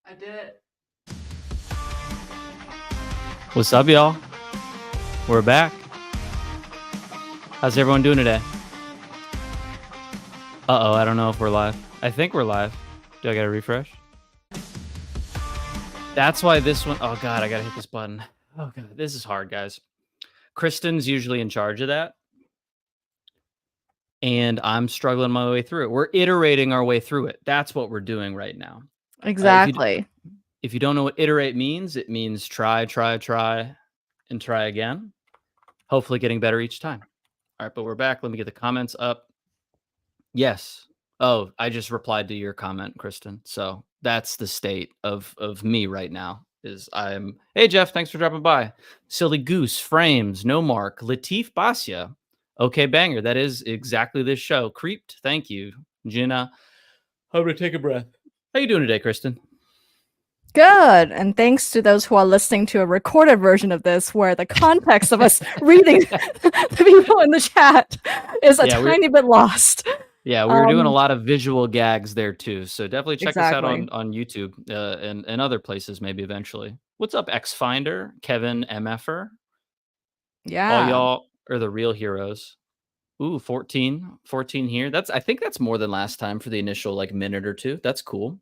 I did it. What's up, y'all? We're back. How's everyone doing today? Uh-oh, I don't know if we're live. I think we're live. Do I gotta refresh? That's why this one... Oh, God, I gotta hit this button. Oh, God, this is hard, guys. Kristen's usually in charge of that. And I'm struggling my way through it. We're iterating our way through it. That's what we're doing right now. Exactly. If you don't know what iterate means, it means try, and try again. Hopefully getting better each time. All right, but we're back. Let me get the comments up. Yes. Oh, I just replied to your comment, Kristen. So that's the state of me right now. Hey, Jeff, thanks for dropping by. Silly Goose, Frames, No Mark, Latif Basya. Okay, Banger. That is exactly this show. Creeped. Thank you, Gina. I'm going to take a breath. How you doing today, Kristen? Good. And thanks to those who are listening to a recorded version of this where the context of us reading the people in the chat is a tiny bit lost. Yeah, we were doing a lot of visual gags there too. So definitely check us out on YouTube and other places maybe eventually. What's up, X Finder, Kevin MFer? Yeah. All y'all are the real heroes. Ooh, 14 here. I think that's more than last time for the initial like minute or two. That's cool.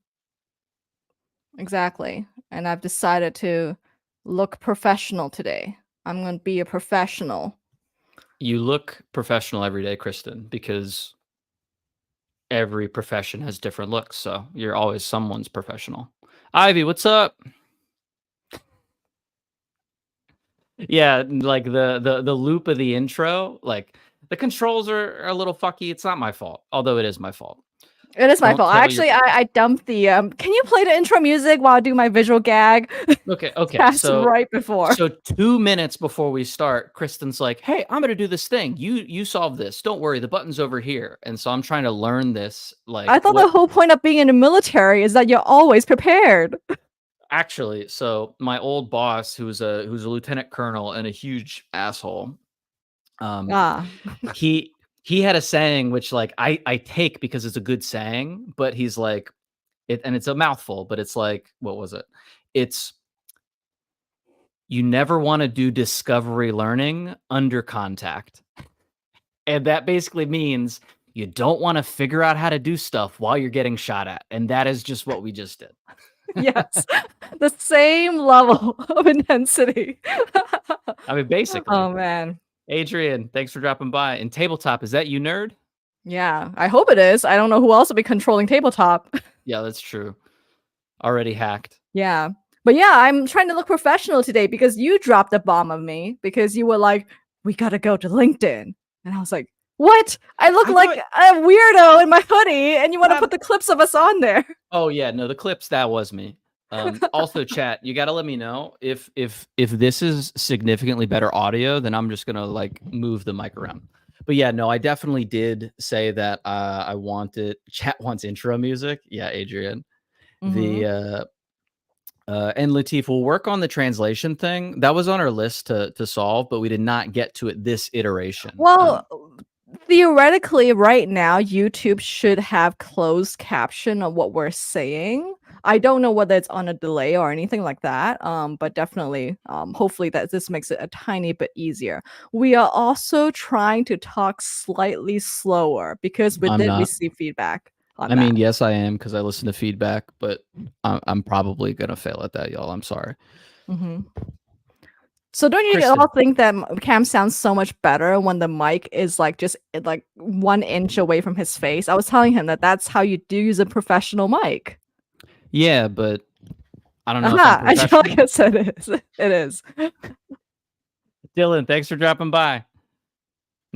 Exactly. And I've decided to look professional today. I'm going to be a professional. You look professional every day, Kristen, because every profession has different looks. So you're always someone's professional. Ivy, what's up? Yeah, like the loop of the intro, like the controls are a little fucky. It's not my fault, although it is my fault. It is my fault. Actually, I dumped the can you play the intro music while I do my visual gag? Okay. So right before. So 2 minutes before we start, Kristen's like, "Hey, I'm gonna do this thing. You solve this. Don't worry, the button's over here." And so I'm trying to learn this. Like, I thought the whole point of being in the military is that you're always prepared. Actually, so my old boss, who's a lieutenant colonel and a huge asshole, he had a saying which like I take because it's a good saying, but he's like and it's a mouthful, but it's like, what was it? It's you never want to do discovery learning under contact. And that basically means you don't want to figure out how to do stuff while you're getting shot at. And that is just what we just did. Yes. The same level of intensity. I mean, basically. Oh, man. Adrian, thanks for dropping by. And Tabletop, is that you, nerd? Yeah, I hope it is. I don't know who else will be controlling Tabletop. Yeah, that's true. Already hacked. Yeah. But yeah, I'm trying to look professional today because you dropped a bomb on me because you were like, we got to go to LinkedIn. And I was like, what? I look like a weirdo in my hoodie and you want to put the clips of us on there. Oh, yeah. No, the clips, that was me. Also, chat, you got to let me know if this is significantly better audio, then I'm just going to like move the mic around. But yeah, no, I definitely did say that I wanted, chat wants intro music. Yeah, Adrian. Mm-hmm. And Latif, we'll work on the translation thing. That was on our list to solve, but we did not get to it this iteration. Well, theoretically, right now, YouTube should have closed caption of what we're saying. I don't know whether it's on a delay or anything like that, but definitely, hopefully that this makes it a tiny bit easier. We are also trying to talk slightly slower because we did receive feedback. I mean, yes, I am because I listen to feedback, but I'm probably gonna fail at that, y'all. I'm sorry. Mm-hmm. So don't you all think that Cam sounds so much better when the mic is like just like 1 inch away from his face? I was telling him that that's how you do use a professional mic. Yeah, but I don't know. I guess it is. It is. Dylan, thanks for dropping by.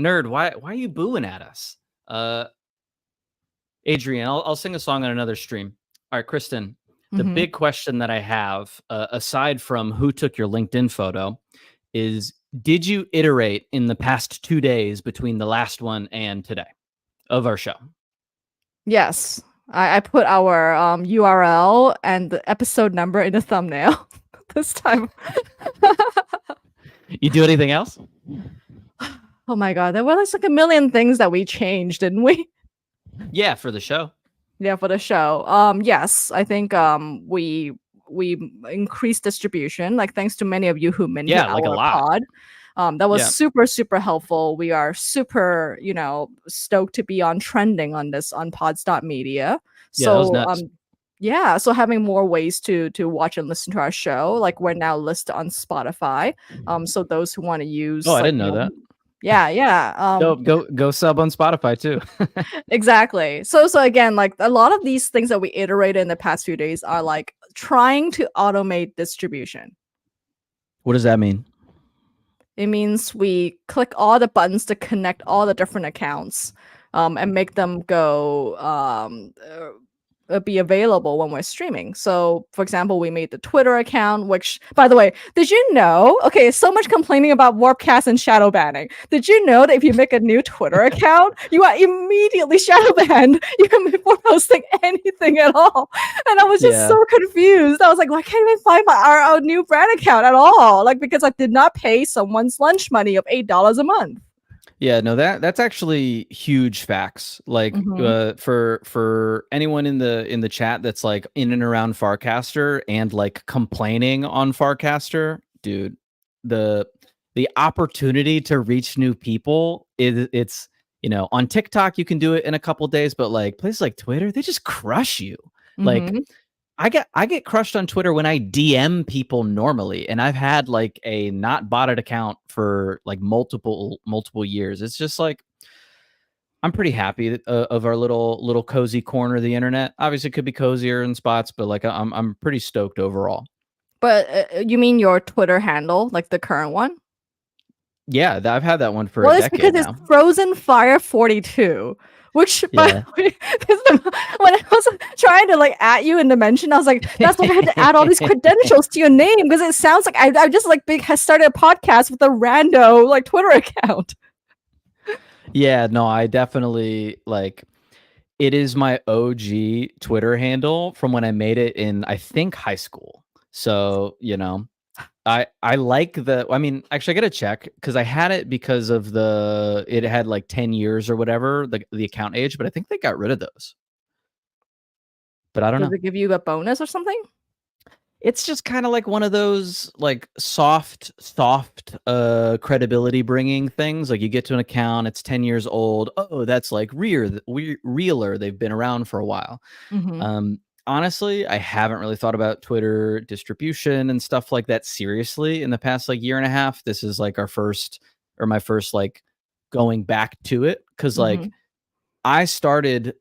Nerd, why are you booing at us? Adrian, I'll sing a song on another stream. All right, Kristen, the big question that I have, aside from who took your LinkedIn photo, is did you iterate in the past 2 days between the last one and today of our show? Yes. I put our URL and the episode number in the thumbnail this time. You do anything else? Oh my God. There were like a million things that we changed, didn't we? Yeah, for the show. Yeah, for the show. Yes, I think we increased distribution, like thanks to many of you who minted Yeah, like a our lot. pod. That was Yeah. super, super helpful. We are super, stoked to be on trending on this on pods.media. Yeah, that was So nuts. yeah, so having more ways to watch and listen to our show, like we're now listed on Spotify. So those who want to Oh, use I like, didn't know that. yeah, yeah. Go sub on Spotify too. Exactly. So again, like a lot of these things that we iterated in the past few days are like trying to automate distribution. What does that mean? It means we click all the buttons to connect all the different accounts, and make them go be available when we're streaming. So, for example, we made the Twitter account, which, by the way, did you know? Okay, so much complaining about Warpcast and shadow banning. Did you know that if you make a new Twitter account, you are immediately shadow banned even before posting anything at all? And I was just Yeah. so confused. I was like, why can't I find our new brand account at all? Like, because I did not pay someone's lunch money of $8 a month. Yeah, no, that's actually huge facts. Like Mm-hmm. for anyone in the chat that's like in and around Farcaster and like complaining on Farcaster, dude, the the opportunity to reach new people it's on TikTok you can do it in a couple days, but like places like Twitter, they just crush you. Like Mm-hmm. I get crushed on Twitter when I DM people normally, and I've had like a not botted account for like multiple years. It's just like I'm pretty happy of our little cozy corner of the internet. Obviously, it could be cozier in spots, but like I'm pretty stoked overall. But you mean your Twitter handle, like the current one? Yeah, I've had that one for a Well, it's because decade it's now. Frozen Fire 42, which, by Yeah. the way, when I was trying to like add you in the mention, I was like, that's why I had to add all these credentials to your name because it sounds like I just like has started a podcast with a rando like Twitter account. Yeah, no, I definitely like it is my OG Twitter handle from when I made it in I think high school. So, I like I mean, actually I gotta check because I had it because of it had like 10 years or whatever, the account age, but I think they got rid of those. But I don't Does know. it give you a bonus or something? It's just kind of like one of those like soft credibility bringing things. Like you get to an account, it's 10 years old. Oh, that's like realer. They've been around for a while. Mm-hmm. Honestly, I haven't really thought about Twitter distribution and stuff like that seriously in the past like year and a half. This is like my first like going back to it because Mm-hmm. like I started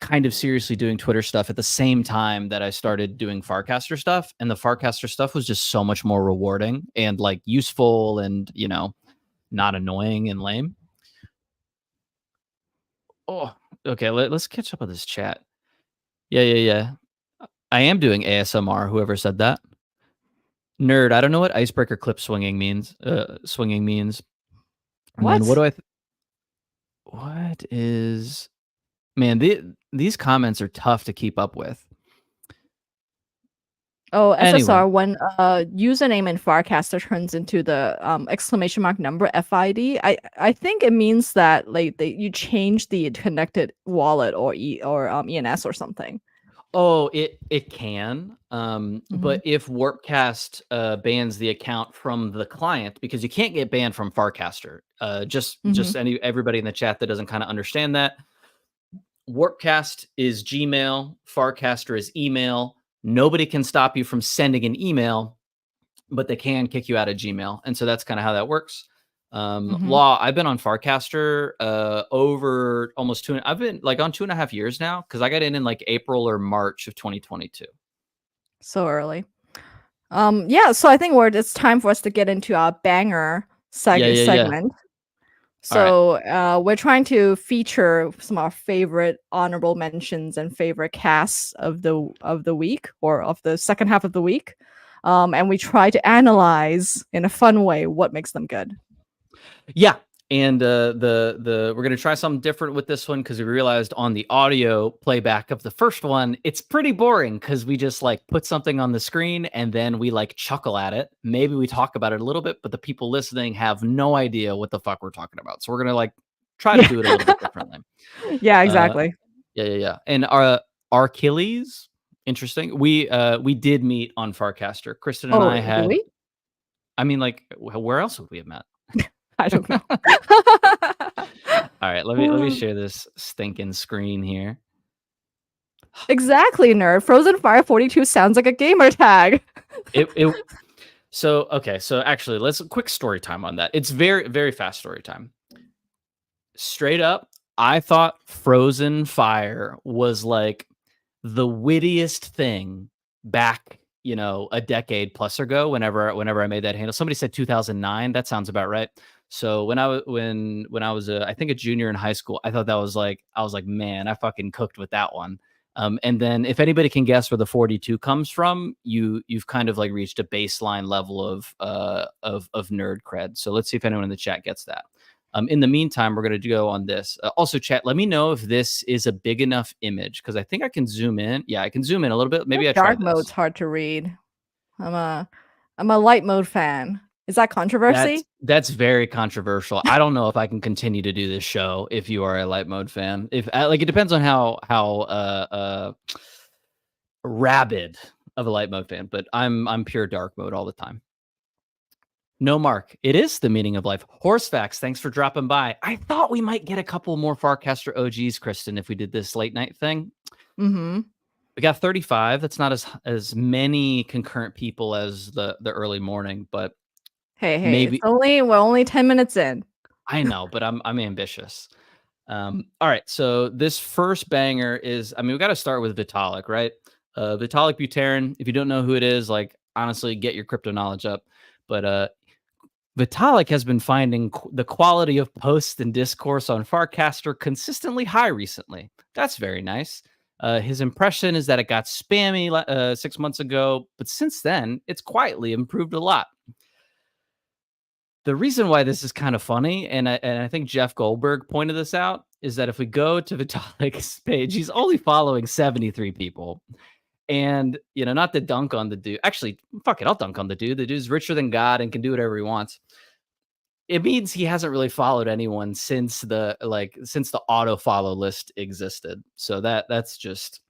kind of seriously doing Twitter stuff at the same time that I started doing Farcaster stuff, and the Farcaster stuff was just so much more rewarding and like useful and not annoying and lame. Oh, okay. Let's catch up with this chat. Yeah. I am doing ASMR. Whoever said that. Nerd. I don't know what icebreaker clip swinging means. Swinging means. And then What? what is man? These comments are tough to keep up with. Oh, Anyway, SSR, when username in Farcaster turns into the exclamation mark number FID, I think it means that like you change the connected wallet or ENS or something. oh, it can. Mm-hmm. But if Warpcast bans the account from the client, because you can't get banned from Farcaster. Just Mm-hmm. everybody in the chat that doesn't kind of understand that. Warpcast is Gmail, Farcaster is email. Nobody can stop you from sending an email, but they can kick you out of Gmail. And so that's kind of how that works. Mm-hmm. Law, I've been on Farcaster over almost I've been like on 2.5 years now because I got in like April or March of 2022. So early. Yeah, so I think it's time for us to get into our banger Yeah. segment. All right. So we're trying to feature some of our favorite honorable mentions and favorite casts of the week or of the second half of the week. And we try to analyze in a fun way what makes them good. Yeah. And we're gonna try something different with this one because we realized on the audio playback of the first one, it's pretty boring because we just like put something on the screen and then we like chuckle at it. Maybe we talk about it a little bit, but the people listening have no idea what the fuck we're talking about. So we're gonna like try to Yeah. do it a little bit differently. Yeah, Uh, exactly. Yeah. And Achilles, interesting. We did meet on Farcaster. Kristen and I Oh, do had. we? I mean, like, where else would we have met? I don't know. All right, let me share this stinking screen here. Exactly, nerd. Frozen Fire 42 sounds like a gamer tag. It so okay, so actually let's quick story time on that. It's very, very fast story time. Straight up, I thought Frozen Fire was like the wittiest thing back, a decade plus ago whenever I made that handle. Somebody said 2009, that sounds about right. So when I was I think a junior in high school, I thought that was like I was like, "Man, I fucking cooked with that one." And then if anybody can guess where the 42 comes from, you've kind of like reached a baseline level of nerd cred. So let's see if anyone in the chat gets that. In the meantime, we're going to go on this. Also, chat, let me know if this is a big enough image because I think I can zoom in. Yeah, I can zoom in a little bit. Maybe I try Dark mode's this. hard to read. I'm a light mode fan. Is that That's controversy? that's very controversial. I don't know if I can continue to do this show if you are a light mode fan. If like it depends on how rabid of a light mode fan, but I'm pure dark mode all the time. No, Mark, it is the meaning of life. Horsefacts, thanks for dropping by. I thought we might get a couple more Farcaster OGs, Kristen, if we did this late night thing. Mm-hmm. We got 35. That's not as many concurrent people as the early morning, but Hey, maybe we're only 10 minutes in. I know, but I'm ambitious. All right, so this first banger is, I mean, we got to start with Vitalik, right? Vitalik Buterin. If you don't know who it is, like honestly, get your crypto knowledge up. But Vitalik has been finding the quality of posts and discourse on Farcaster consistently high recently. That's very nice. His impression is that it got spammy 6 months ago, but since then, it's quietly improved a lot. The reason why this is kind of funny, and I think Jeff Goldberg pointed this out, is that if we go to Vitalik's page, he's only following 73 people. And, not to dunk on the dude. Actually, fuck it, I'll dunk on the dude. The dude's richer than God and can do whatever he wants. It means he hasn't really followed anyone since the auto follow list existed. So that's just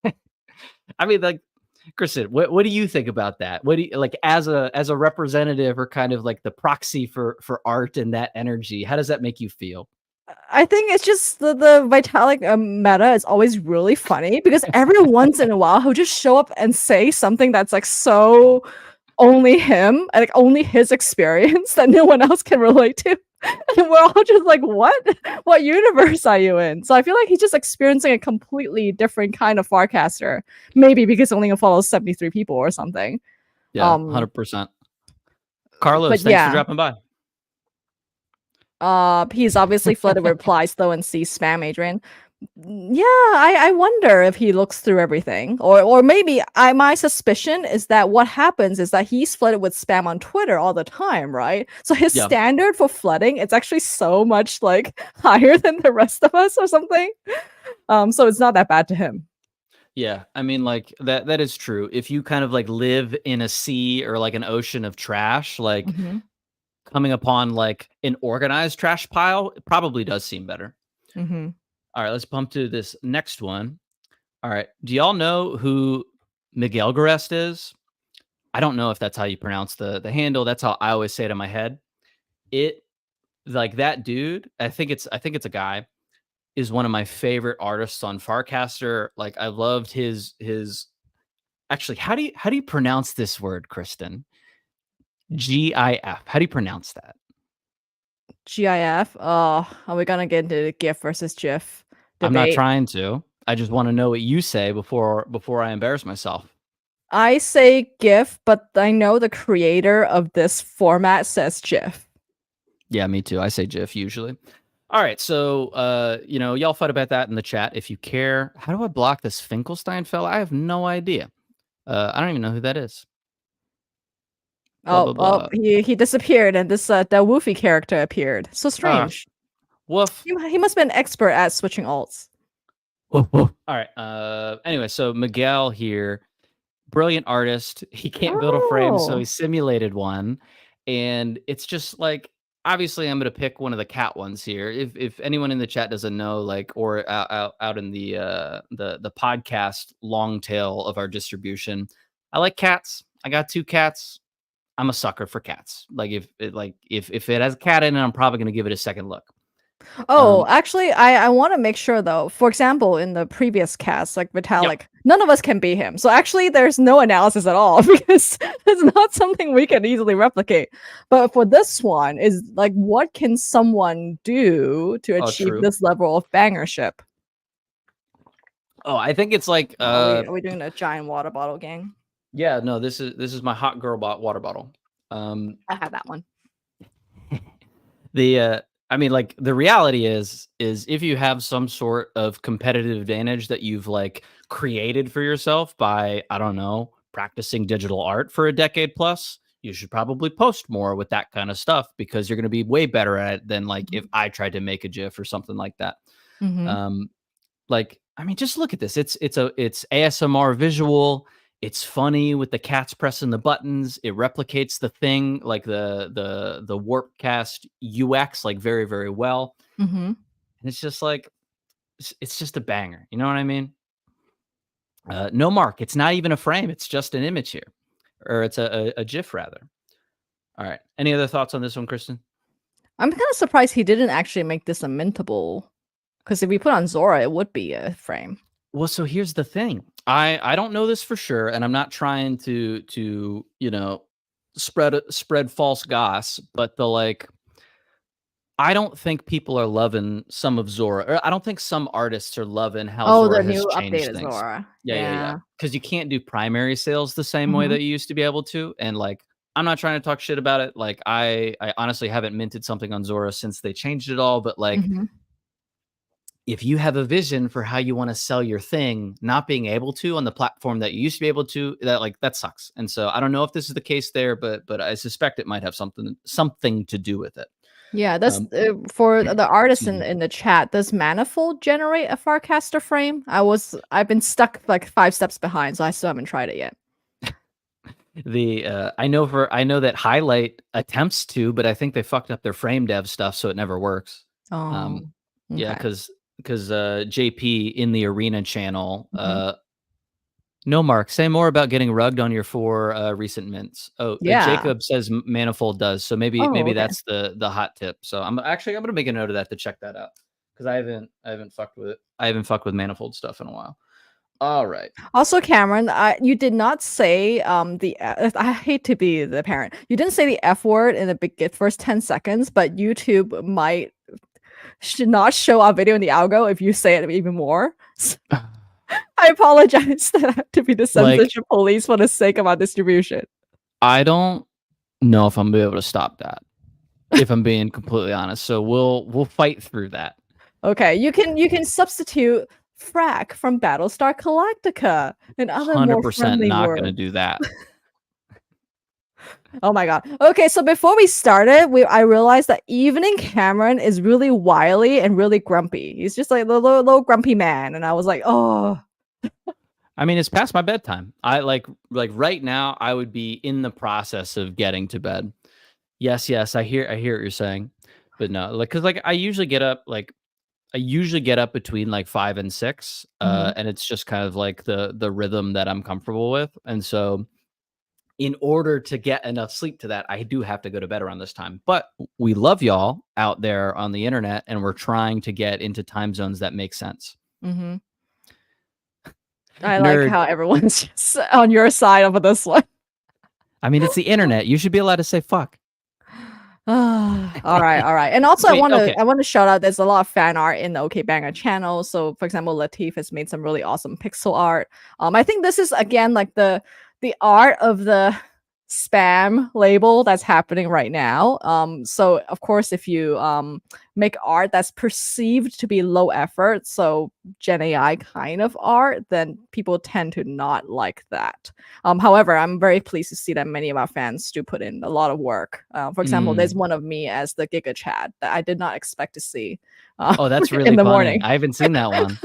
I mean, like, Kristen, what do you think about that? What do you like as a representative or kind of like the proxy for art and that energy? How does that make you feel? I think it's just the Vitalik meta is always really funny because every once in a while he'll just show up and say something that's like so only him, like only his experience that no one else can relate to. And we're all just like, what? What universe are you in? So I feel like he's just experiencing a completely different kind of Farcaster. Maybe because only follows 73 people or something. Yeah, Um, 100%. Carlos, but thanks for yeah. dropping by. He's obviously flooded with replies though and sees spam, Adrian. Yeah, I wonder if he looks through everything, or maybe my suspicion is that what happens is that he's flooded with spam on Twitter all the time, right? So his Yeah. standard for flooding it's actually so much like higher than the rest of us or something. So it's not that bad to him. Yeah, I mean, like that is true. If you kind of like live in a sea or like an ocean of trash, like Mm-hmm. coming upon like an organized trash pile, it probably does seem better. Mm-hmm. All right, let's bump to this next one. All right, do y'all know who Miguel Garest is? I don't know if that's how you pronounce the handle. That's how I always say it in my head. It like that dude. I think it's a guy. Is one of my favorite artists on Farcaster. Like I loved his. Actually, how do you pronounce this word, Kristen? GIF. How do you pronounce that? GIF. Oh, are we gonna get into the GIF versus GIF I'm not debate? trying to. I just want to know what you say before I embarrass myself. I say GIF, but I know the creator of this format says GIF. Yeah, me too. I say GIF usually. All right, so y'all fight about that in the chat if you care. How do I block this Finkelstein fella? I have no idea. I don't even know who that is. Blah blah Oh, blah. he disappeared, and this the Woofy character appeared. So Ah, strange. woof. He must be an expert at switching alts. Woof, woof. All right. Anyway, so Miguel here, brilliant artist. He can't build a frame, so he Oh, simulated one, and it's just like obviously I'm gonna pick one of the cat ones here. If anyone in the chat doesn't know, like, or out in the podcast long tail of our distribution, I like cats. I got 2 cats. I'm a sucker for cats. Like if it has a cat in it, I'm probably gonna give it a second look. Oh, actually, I want to make sure though. For example, in the previous cast, like Yep. Vitalik, none of us can be him. So actually, there's no analysis at all because it's not something we can easily replicate. But for this one, is like, what can someone do to Oh, achieve true. this level of bangership? Oh, I think it's like Are we doing a giant water bottle gang? yeah, no, this is my hot girl water bottle. I have that one. I mean, like, the reality is if you have some sort of competitive advantage that you've like created for yourself by, I don't know, practicing digital art for a decade plus, you should probably post more with that kind of stuff because you're going to be way better at it than like if I tried to make a GIF or something like that. Mm-hmm. Like, I mean, just look at this. It's ASMR visual. It's funny with the cats pressing the buttons. It replicates the thing, like the Warpcast UX, like very, very well. Mm-hmm. And it's just like it's just a banger. You know what I mean? No mark. It's not even a frame. It's just an image here, or it's a GIF rather. All right. Any other thoughts on this one, Kristen? I'm kind of surprised he didn't actually make this a mintable. Because if we put on Zora, it would be a frame. Well, so here's the thing. I don't know this for sure, and I'm not trying to spread false goss, but I don't think people are loving some of Zora, or I don't think some artists are loving how Oh, the Zora new has changed updated things. Zora. Yeah. Yeah. Because you can't do primary sales the same way Mhm. that you used to be able to, and like I'm not trying to talk shit about it. Like I honestly haven't minted something on Zora since they changed it all, but like Mhm. if you have a vision for how you want to sell your thing, not being able to on the platform that you used to be able to, that sucks. And so I don't know if this is the case there, but I suspect it might have something to do with it. Yeah, that's Um, for the artists excuse me. in the chat. Does Manifold generate a Farcaster frame? I've been stuck like 5 steps behind, so I still haven't tried it yet. I know that Highlight attempts to, but I think they fucked up their frame dev stuff, so it never works. Oh, Yeah, okay. because JP in the Arena channel, Mhm. no, Mark, say more about getting rugged on your 4 recent mints. Oh, Yeah. Jacob says Manifold does, so Oh, maybe okay. that's the hot tip. So I'm gonna make a note of that to check that out because I haven't fucked with it. I haven't fucked with Manifold stuff in a while. All right. Also, Cameron, you did not say I hate to be the parent. You didn't say the F word in the first 10 seconds, but YouTube might should not show our video in the algo if you say it even more. So I apologize that I have to be the Like, censorship police for the sake of our distribution. I don't know if I'm gonna be able to stop that, if I'm being completely honest. So we'll fight through that. Okay, you can substitute frack from Battlestar Galactica and other more 100% friendly not gonna words. do that. Oh my god. Okay, so before we started, I realized that Evening Cameron is really wily and really grumpy. He's just like the little grumpy man, and I was like, oh. I mean, it's past my bedtime. I like right now I would be in the process of getting to bed. Yes, I hear what you're saying. But no, like cuz like I usually get up between like 5 and 6 Mhm. and it's just kind of like the rhythm that I'm comfortable with. And so in order to get enough sleep to that, I do have to go to bed around this time. But we love y'all out there on the internet and we're trying to get into time zones that make sense. Mhm. I like Nerd. how everyone's just on your side of this one. I mean, it's the internet. You should be allowed to say fuck. All right, all right. And also, Wait, okay. I want to shout out. There's a lot of fan art in the OK Banger channel. So, for example, Latif has made some really awesome pixel art. I think this is again like the art of the spam label that's happening right now. So of course, if you make art that's perceived to be low effort, so Gen AI kind of art, then people tend to not like that. However, I'm very pleased to see that many of our fans do put in a lot of work. For example, there's one of me as the Giga Chad that I did not expect to see Oh, that's in really the funny. morning. I haven't seen that one.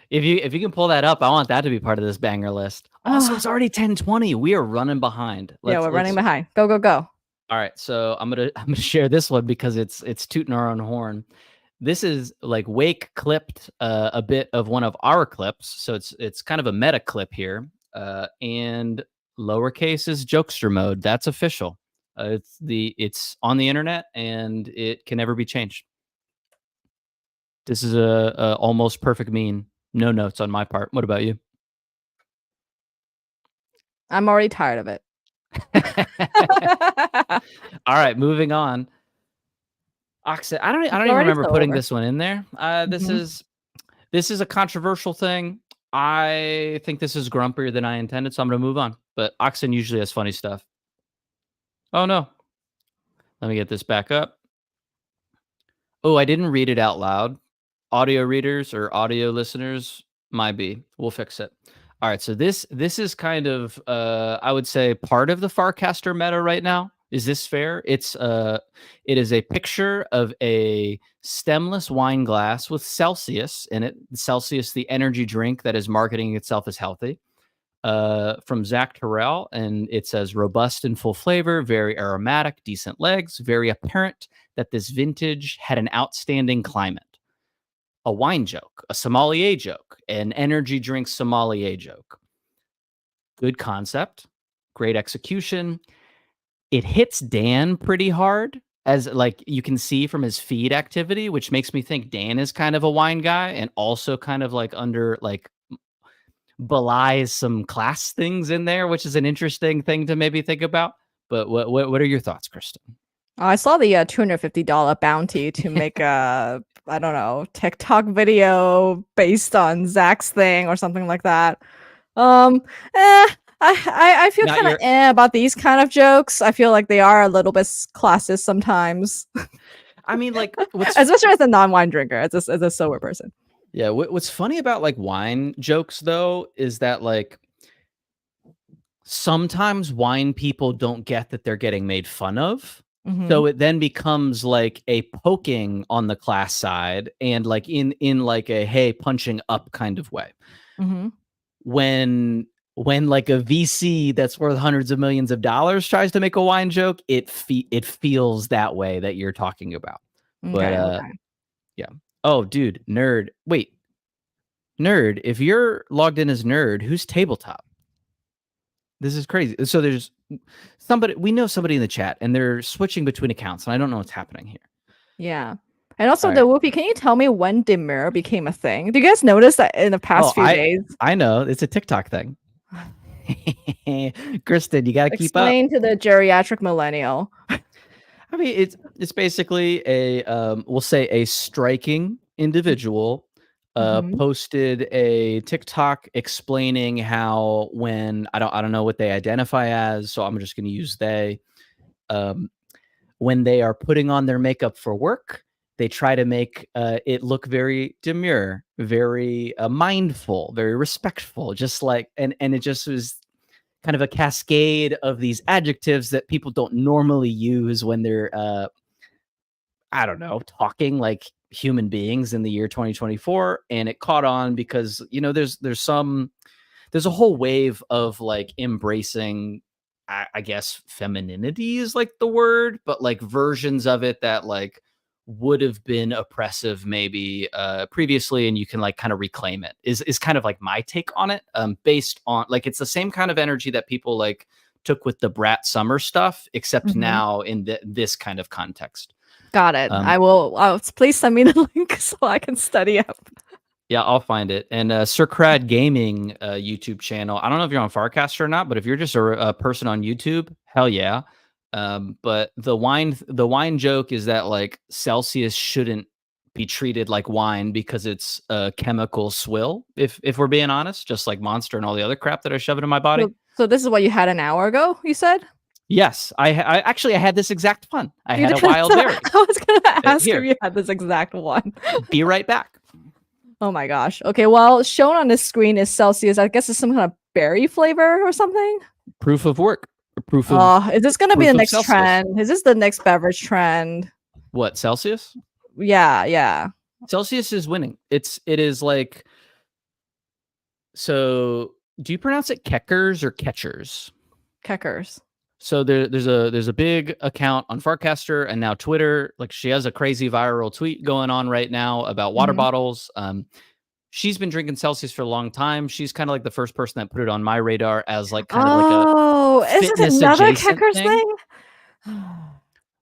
If you can pull that up, I want that to be part of this banger list. Also, it's already 10:20. We are running behind. Yeah, Let's we're running behind. Go, go, go. All right, so I'm gonna share this one because it's tooting our own horn. This is like Wake clipped a bit of one of our clips, so it's kind of a meta clip here. And lowercase is jokester mode. That's official. It's on the internet and it can never be changed. This is a almost perfect mean. No notes on my part. What about you? I'm already tired of it. All right, moving on. Oxid. I don't It's even already remember so putting over. this one in there. Mhm. This is a controversial thing. I think this is grumpier than I intended, so I'm gonna move on. But Oxen usually has funny stuff. Oh no. Let me get this back up. Oh, I didn't read it out loud. Audio readers or audio listeners might be. We'll fix it. All right. So this is kind of I would say part of the farcaster meta right now. Is this fair? It is a picture of a stemless wine glass with Celsius in it. Celsius, the energy drink that is marketing itself as healthy. From Zach Terrell, and it says robust and full flavor, very aromatic, decent legs, very apparent that this vintage had an outstanding climate. A wine joke, a sommelier joke, an energy drink sommelier joke. Good concept, great execution. It hits Dan pretty hard, as like you can see from his feed activity, which makes me think Dan is kind of a wine guy and also kind of like under like belies some class things in there, which is an interesting thing to maybe think about. But what are your thoughts, Kristen? I saw the $250 bounty to make a, I don't know, TikTok video based on Zach's thing or something like that. Um, eh, I feel Not kind of your. about these kind of jokes. I feel like they are a little bit classist sometimes, I mean, like especially as a non-wine drinker, as a sober person. yeah. What's funny about like wine jokes though is that like sometimes wine people don't get that they're getting made fun of. Mm-hmm. So it then becomes like a poking on the class side and like in like a hey punching up kind of way. Mm-hmm. When like a VC that's worth hundreds of millions of dollars tries to make a wine joke, it feels that way that you're talking about. But Okay. Okay. yeah. Oh, dude, nerd. Wait, nerd. If you're logged in as nerd, who's tabletop? This is crazy. So there's somebody we know somebody in the chat, and they're switching between accounts, and I don't know what's happening here. Yeah. And also, All the right. Whoopi, can you tell me when Demure became a thing? Do you guys notice that in the Oh, past few days? I know it's a TikTok thing. Kristen, you got to keep up. Explain to the geriatric millennial. I mean, it's basically a we'll say a striking individual Mm-hmm. posted a TikTok explaining how when I don't know what they identify as, so I'm just going to use they. Um, when they are putting on their makeup for work, they try to make it look very demure, very mindful, very respectful, just like and it just was kind of a cascade of these adjectives that people don't normally use when they're I don't know, talking like human beings in the year 2024. And it caught on because, you know, there's a whole wave of like embracing, I guess femininity is like the word, but like versions of it that like would have been oppressive maybe previously, and you can like kind of reclaim it is kind of like my take on it, based on like it's the same kind of energy that people like took with the brat summer stuff, except Mm-hmm. now in this kind of context. Got it. um I will. Please send me the link so I can study up. Yeah, I'll find it. And Sir Crad Gaming YouTube channel. I don't know if you're on Farcaster or not, but if you're just a person on YouTube, hell yeah. But the wine joke is that like Celsius shouldn't be treated like wine because it's a chemical swill. If we're being honest, just like Monster and all the other crap that I shove into my body. So this is what you had an hour ago. You said Yes, I actually I had this exact fun. I you had did. a wild berry. I was gonna ask if Here, you had this exact one. be right back. Oh my gosh. Okay. Well, shown on the screen is Celsius. I guess it's some kind of berry flavor or something. Proof of work. Oh, is this gonna be the Proof of next Celsius. trend? Is this the next beverage trend? What, Celsius? Yeah. Yeah. Celsius is winning. It is like, so do you pronounce it Keckers or Catchers? Keckers. So there's a big account on Farcaster and now Twitter. Like she has a crazy viral tweet going on right now about water Mhm. bottles. She's been drinking Celsius for a long time. She's kind of like the first person that put it on my radar as like kind of like a Oh, is this fitness another adjacent Kecker's thing. thing?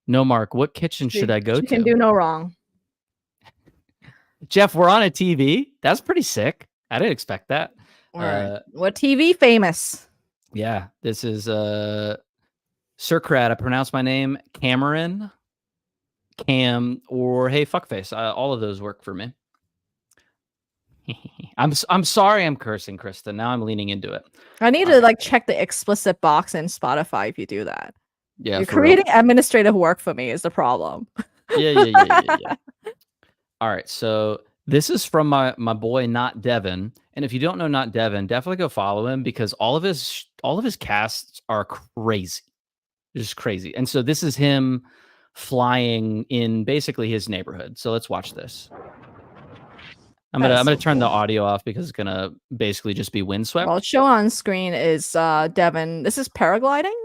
No, Mark, what kitchen should I go She can to? do no wrong. Jeff, we're on a TV. That's pretty sick. I didn't expect that. What TV famous? Yeah, this is Sirkrat. I pronounce my name Cameron, Cam, or hey fuckface. All of those work for me. I'm sorry I'm cursing, Krista. Now I'm leaning into it. I need to like check the explicit box in Spotify if you do that. Yeah, You're for real. creating administrative work for me is the problem. Yeah. All right, so this is from my boy Not Devin, and if you don't know Not Devin, definitely go follow him because all of his casts are crazy, just crazy. And so this is him flying in basically his neighborhood. So let's watch this. I'm gonna turn the audio off because it's gonna basically just be windswept. Well, show on screen is Devin. This is paragliding.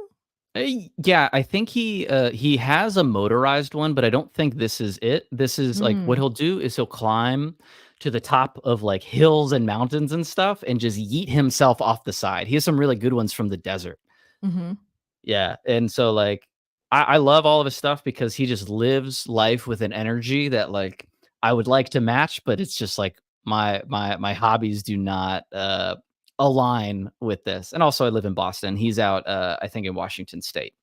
Yeah, I think he has a motorized one, but I don't think this is it. This is like what he'll do is he'll climb to the top of like hills and mountains and stuff and just yeet himself off the side. He has some really good ones from the desert. Mm-hmm. Yeah, and so like I love all of his stuff because he just lives life with an energy that like I would like to match, but it's just like my hobbies do not align with this. And also I live in Boston. He's out I think in Washington State.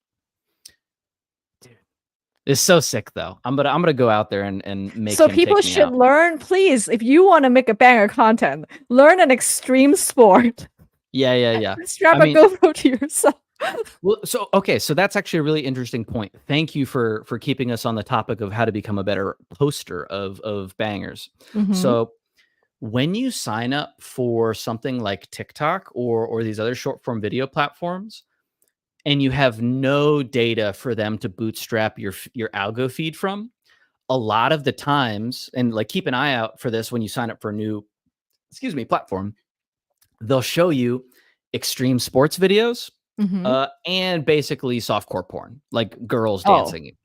Dude. It's so sick though. I'm gonna go out there and make so him people take me should out. learn, please, if you want to make a banger content, learn an extreme sport. Yeah. Strap a GoPro to yourself. Well, so okay, so that's actually a really interesting point. Thank you for keeping us on the topic of how to become a better poster of bangers. Mm-hmm. So when you sign up for something like TikTok or these other short form video platforms, and you have no data for them to bootstrap your algo feed from, a lot of the times, and like keep an eye out for this when you sign up for a new, platform, they'll show you extreme sports videos and basically softcore porn, like girls dancing.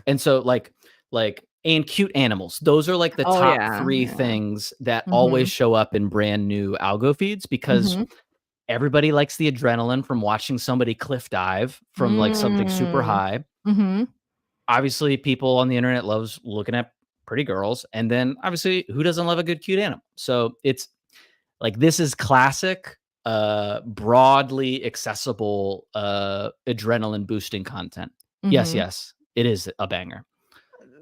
And so like and cute animals. Those are like the top three things that always show up in brand new algo feeds because everybody likes the adrenaline from watching somebody cliff dive from like something super high. Obviously, people on the internet loves looking at pretty girls. And then obviously, who doesn't love a good cute animal? So it's like this is classic broadly accessible adrenaline boosting content. Yes, it is a banger.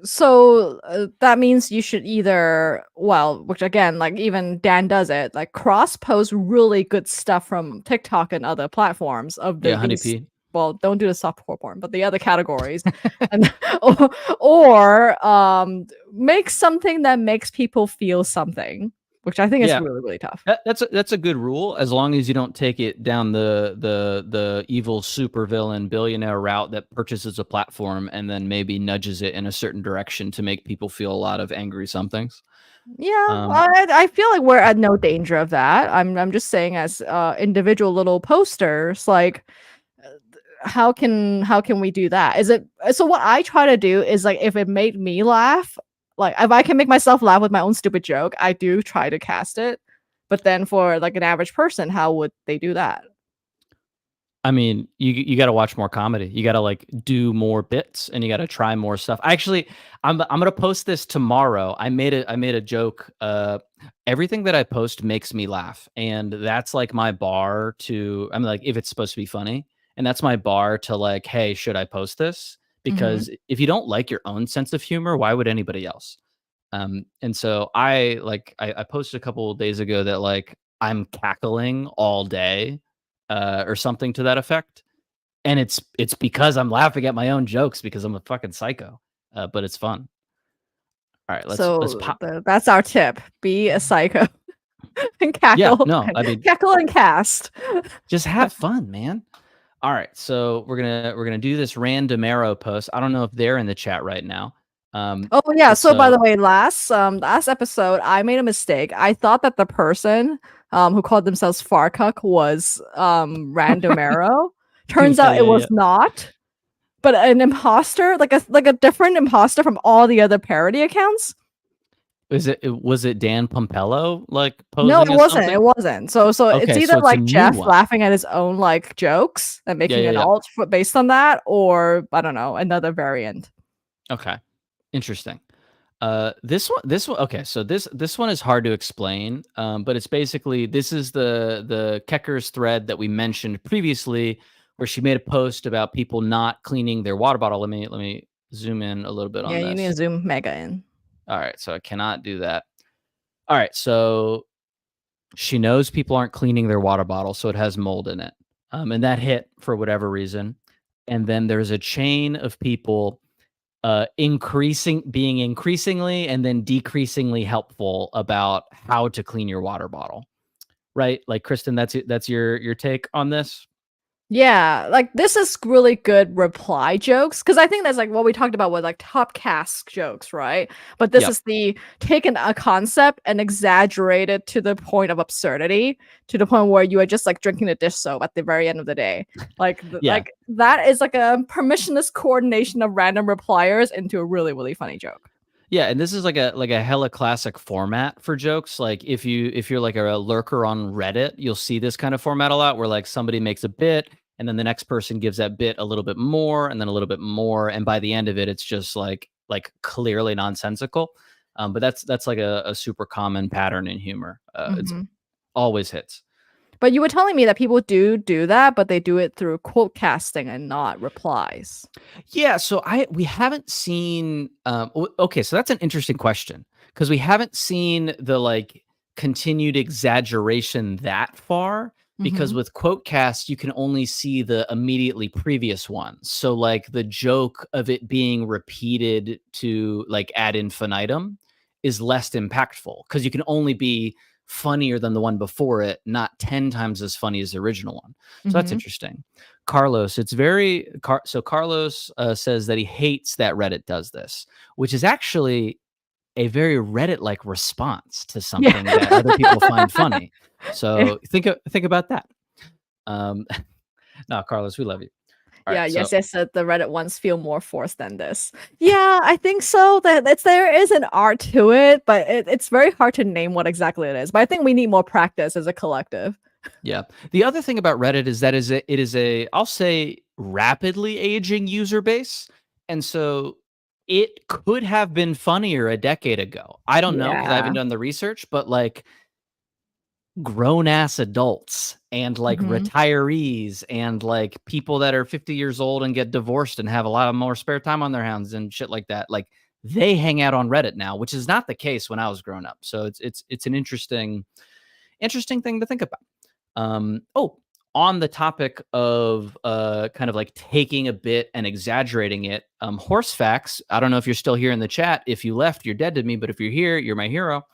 So that means you should either, well, which again, like even Dan does it, like cross post really good stuff from TikTok and other platforms of the Honeybee. Well, don't do the softcore porn, but the other categories, and or make something that makes people feel something, which I think is really tough. That's a good rule as long as you don't take it down the evil supervillain billionaire route that purchases a platform and then maybe nudges it in a certain direction to make people feel a lot of angry somethings. Yeah, I feel like we're at no danger of that. I'm just saying as individual little posters, like how can we do that? Is it so? What I try to do is like if it made me laugh. Like if I can make myself laugh with my own stupid joke, I do try to cast it. But then for like an average person, how would they do that? I mean, you got to watch more comedy. You got to like do more bits and you got to try more stuff. Actually, I'm going to post this tomorrow. I made a joke. Everything that I post makes me laugh. And that's like my bar to, I'm like, if it's supposed to be funny, and that's my bar to like, hey, should I post this? Because if you don't like your own sense of humor, why would anybody else? And so I posted a couple of days ago that like I'm cackling all day, or something to that effect, and it's because I'm laughing at my own jokes because I'm a fucking psycho. But it's fun. All right, let's pop. That's our tip: be a psycho and cackle. Yeah, no, I mean cackle and cast. Just have fun, man. All right, so we're gonna do this random arrow post. I don't know if they're in the chat right now. Oh yeah. So by the way, last episode, I made a mistake. I thought that the person who called themselves Farcuck was random arrow. Turns Yeah, out it yeah, was yeah. not, but an imposter, like a different imposter from all the other parody accounts. Was it Dan Pompello like No, posing it as wasn't. It something? wasn't. So it's Okay, either so it's a like new Jeff one. laughing at his own like jokes and Yeah, making yeah, an yeah. alt based on that, or I don't know, another variant. Okay. Interesting. This one. Okay, so this one is hard to explain, but it's basically this is the Kecker's thread that we mentioned previously, where she made a post about people not cleaning their water bottle. Let me zoom in a little bit Yeah, on you need to this. zoom mega in. All right, so I cannot do that. All right, so she knows people aren't cleaning their water bottle, so it has mold in it, and that hit for whatever reason. And then there's a chain of people being increasingly and then decreasingly helpful about how to clean your water bottle, right? Like Kristen, that's your take on this. Yeah, like this is really good reply jokes because I think that's like what we talked about with like top cast jokes, right? But this Yep. is the taken a concept and exaggerated to the point of absurdity, to the point where you are just like drinking a dish soap at the very end of the day. Like Yeah. like that is like a permissionless coordination of random repliers into a really really funny joke. Yeah, and this is like a hella classic format for jokes. Like if you're like a lurker on Reddit, you'll see this kind of format a lot where like somebody makes a bit and then the next person gives that bit a little bit more and then a little bit more and by the end of it it's just like clearly nonsensical. But that's like a super common pattern in humor. It's Hmm. always hits. But you were telling me that people do that, but they do it through quote casting and not replies. Yeah, so I we haven't seen okay, so that's an interesting question because we haven't seen the like continued exaggeration that far because Hmm. with quotecast you can only see the immediately previous ones. So like the joke of it being repeated to like ad infinitum is less impactful because you can only be funnier than the one before it, not 10 times as funny as the original one. So that's Hmm. interesting. Carlos, it's very so Carlos says that he hates that Reddit does this, which is actually a very Reddit-like response to Yeah. something that other people find funny. So think about that. Um, no, Carlos, we love you. All right, Yeah, so yes, the Reddit ones feel more forced than this. Yeah, I think so. That there is an art to it, but it's very hard to name what exactly it is. But I think we need more practice as a collective. yeah, the other thing about Reddit is that it is a I'll say rapidly aging user base, and so it could have been funnier a decade ago. I don't know because I Yeah. haven't done the research, but like grown ass adults and like Hmm. retirees and like people that are 50 years old and get divorced and have a lot of more spare time on their hands and shit like that. Like they hang out on Reddit now, which is not the case when I was growing up. So it's an interesting thing to think about. Oh, on the topic of kind of like taking a bit and exaggerating it, horse facts. I don't know if you're still here in the chat. If you left, you're dead to me. But if you're here, you're my hero.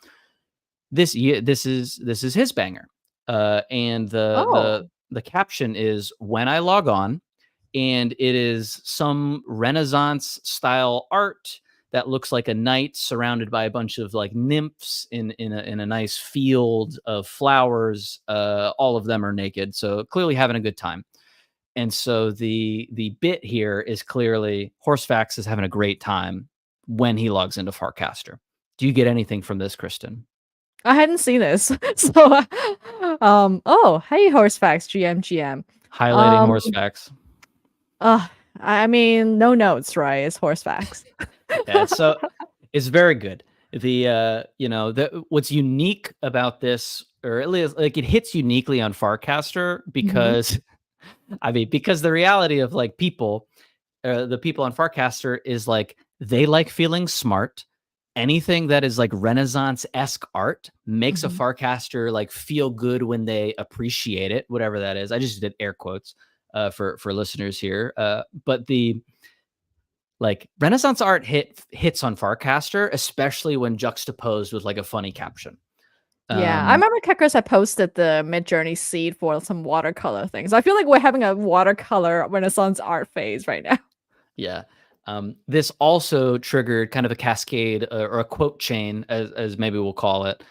This is his banger, and Oh. the caption is when I log on, and it is some Renaissance style art that looks like a knight surrounded by a bunch of like nymphs in a nice field of flowers. All of them are naked, so clearly having a good time. And so the bit here is clearly Horsefax is having a great time when he logs into Farcaster. Do you get anything from this, Kristen? I hadn't seen this. So oh, hey Horsefacts GM. Highlighting Um horse facts. I mean no notes, right? It's Horsefacts. Yeah, so it's very good. The what's unique about this, or at least like it hits uniquely on Farcaster Hmm. because I mean, because the reality of like the people on Farcaster is like they like feeling smart. Anything that is like Renaissance-esque art makes a Hmm. Farcaster like feel good when they appreciate it, whatever that is. I just did air quotes for listeners here. But the like Renaissance art hits on Farcaster, especially when juxtaposed with like a funny caption. Yeah, I Um, remember Keckers had posted the Midjourney seed for some watercolor things. I feel like we're having a watercolor Renaissance art phase right now. yeah. This also triggered kind of a cascade or a quote chain, as maybe we'll call it.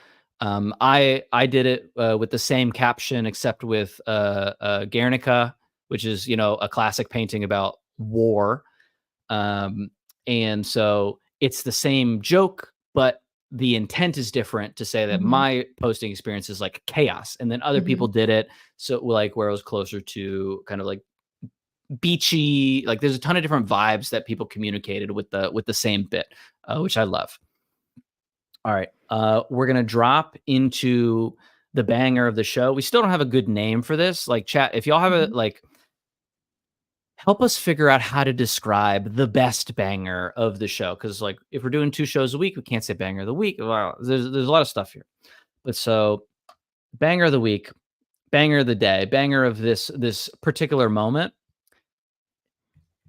I did it with the same caption except with Guernica which is, a classic painting about war. And so it's the same joke, but the intent is different to say that Mhm. my posting experience is like chaos. And then other people Mhm. did it. So like where it was closer to kind of like beachy, like there's a ton of different vibes that people communicated with the same bit, which I love. All right. We're gonna drop into the banger of the show. We still don't have a good name for this. Like chat, if y'all have a Mhm. like help us figure out how to describe the best banger of the show. Cause like if we're doing 2 shows a week, we can't say banger of the week. Well, there's a lot of stuff here. But so banger of the week, banger of the day, banger of this particular moment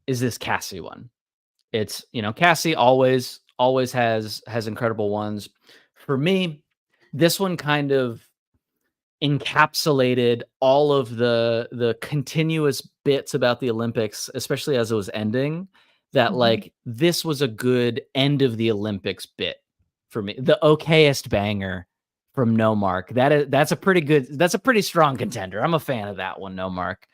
is this Cassie one. It's, Cassie always has incredible ones. For me, this one kind of encapsulated all of the continuous bits about the Olympics, especially as it was ending, that Mhm. like this was a good end of the Olympics bit for me. The ok-est banger from No Mark. That's a pretty strong contender. I'm a fan of that one, No Mark.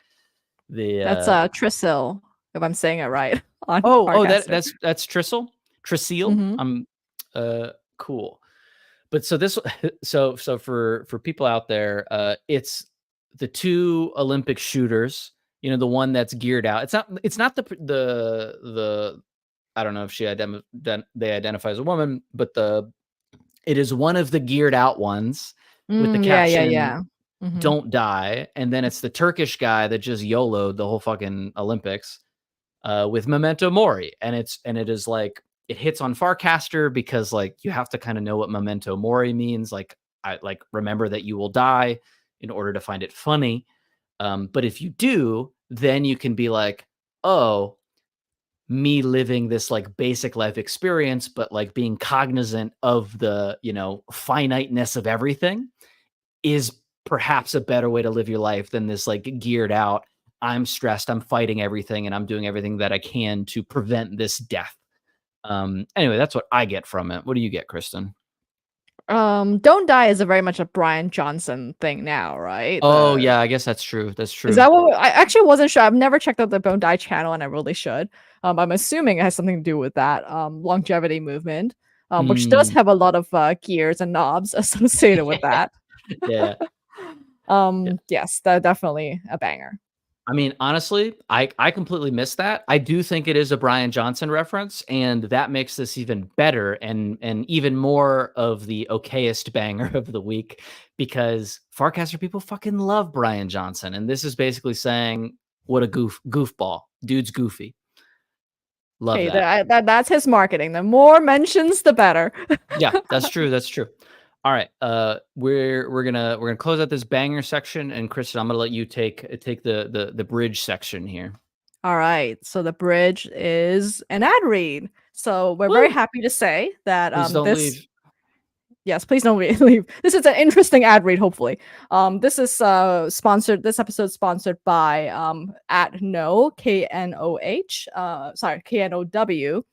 The That's Trissil, if I'm saying it right on oh, farcaster. that's Tristle? Trissil? Mhm. Uh cool. But so this so for people out there, it's the 2 Olympic shooters, the one that's geared out. It's not the I don't know if they identify as a woman, but it is one of the geared out ones with the Yeah, yeah, caption yeah. Mhm. "Don't die," and then it's the Turkish guy that just YOLO'd the whole fucking Olympics with Memento Mori, and it is like it hits on Farcaster because like you have to kind of know what Memento Mori means. Like I like remember that you will die in order to find it funny. But if you do, then you can be like, oh, me living this like basic life experience, but like being cognizant of the finiteness of everything is perhaps a better way to live your life than this like geared out. I'm stressed. I'm fighting everything, and I'm doing everything that I can to prevent this death. Anyway, that's what I get from it. What do you get, Kristen? Don't Die is a very much a Brian Johnson thing now, right? Oh The yeah, I guess that's true. That's Is true. that what I actually wasn't sure. I've never checked out the Don't Die channel and I really should. I'm assuming it has something to do with that longevity movement, which does Mm, have a lot of gears and knobs associated with that. yeah, yeah. Yes, that definitely a banger. I mean, honestly, I completely missed that. I do think it is a Brian Johnson reference, and that makes this even better and even more of the okayest banger of the week because Farcaster people fucking love Brian Johnson, and this is basically saying what a goofball. Dude's goofy. Love Hey, that. that's his marketing. The more mentions, the better. Yeah, that's true. That's true. All right. We're gonna close out this banger section, and Kristen, I'm gonna let you take the bridge section here. All right, so the bridge is an ad read. So we're very Woo! happy to say that Please don't this leave. yes, please don't leave. This is an interesting ad read, hopefully. This is sponsored. This episode sponsored by at No KNOH, sorry KNOW,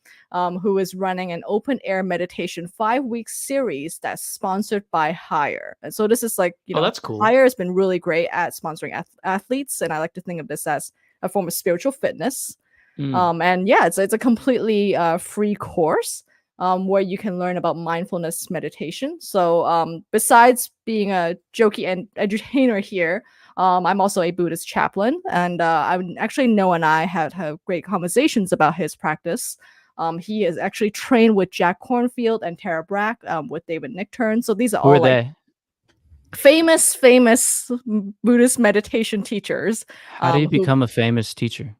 who is running an open air meditation 5 week series that's sponsored by Hire. And so this is like Oh, that's cool. Hire has been really great at sponsoring athletes, and I like to think of this as a form of spiritual fitness. Mm. And yeah, it's a completely free course where you can learn about mindfulness meditation. So besides being a jokey and entertainer here, I'm also a Buddhist chaplain, and actually Noah and I had have great conversations about his practice. He is actually trained with Jack Cornfield and Tara Brach, with David Nichtern. So these are Who are all like they? famous Buddhist meditation teachers How do you who become a famous teacher?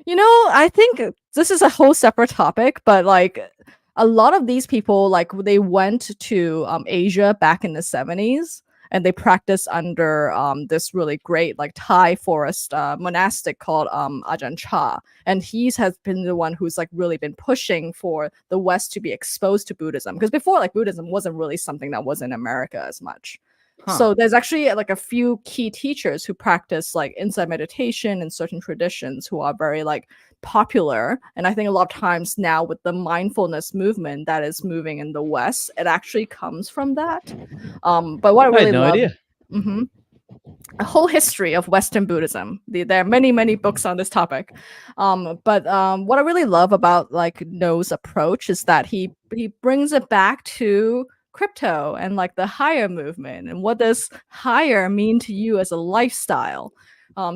I think this is a whole separate topic, but like a lot of these people, like they went to Asia back in the 70s and they practiced under this really great like Thai forest monastic called Ajahn Chah. And has been the one who's like really been pushing for the West to be exposed to Buddhism. Because before, like Buddhism wasn't really something that was in America as much. Huh. So there's actually like a few key teachers who practice like insight meditation and certain traditions who are very like popular. And I think a lot of times now with the mindfulness movement that is moving in the West, it actually comes from that. But what I I had really no love, idea. mhm. a whole history of Western Buddhism. There are many, many books on this topic. But what I really love about like No's approach is that he brings it back to crypto and like the higher movement and what does higher mean to you as a lifestyle.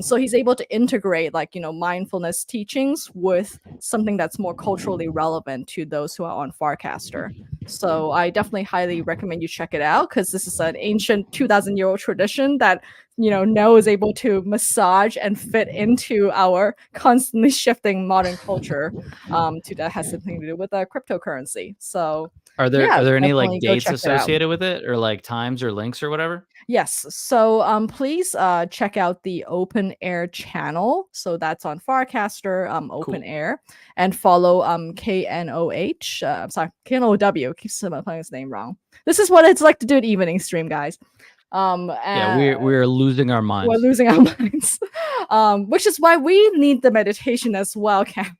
So he's able to integrate like mindfulness teachings with something that's more culturally relevant to those who are on Farcaster. So I definitely highly recommend you check it out because this is an ancient 2,000-year-old tradition that No is able to massage and fit into our constantly shifting modern culture. That has something to do with cryptocurrency. So Are yeah, there any like definitely go dates check it out. associated with it, or like times or links or whatever? Yes. So please check out the Open Air channel. So that's on Farcaster, Open Cool. Air, and follow KNOH. I'm sorry, KNOW. Keep playing his name wrong. This is what it's like to do an evening stream, guys. Yeah, we're losing our We're minds. losing our minds. Which is why we need the meditation as well, Cameron.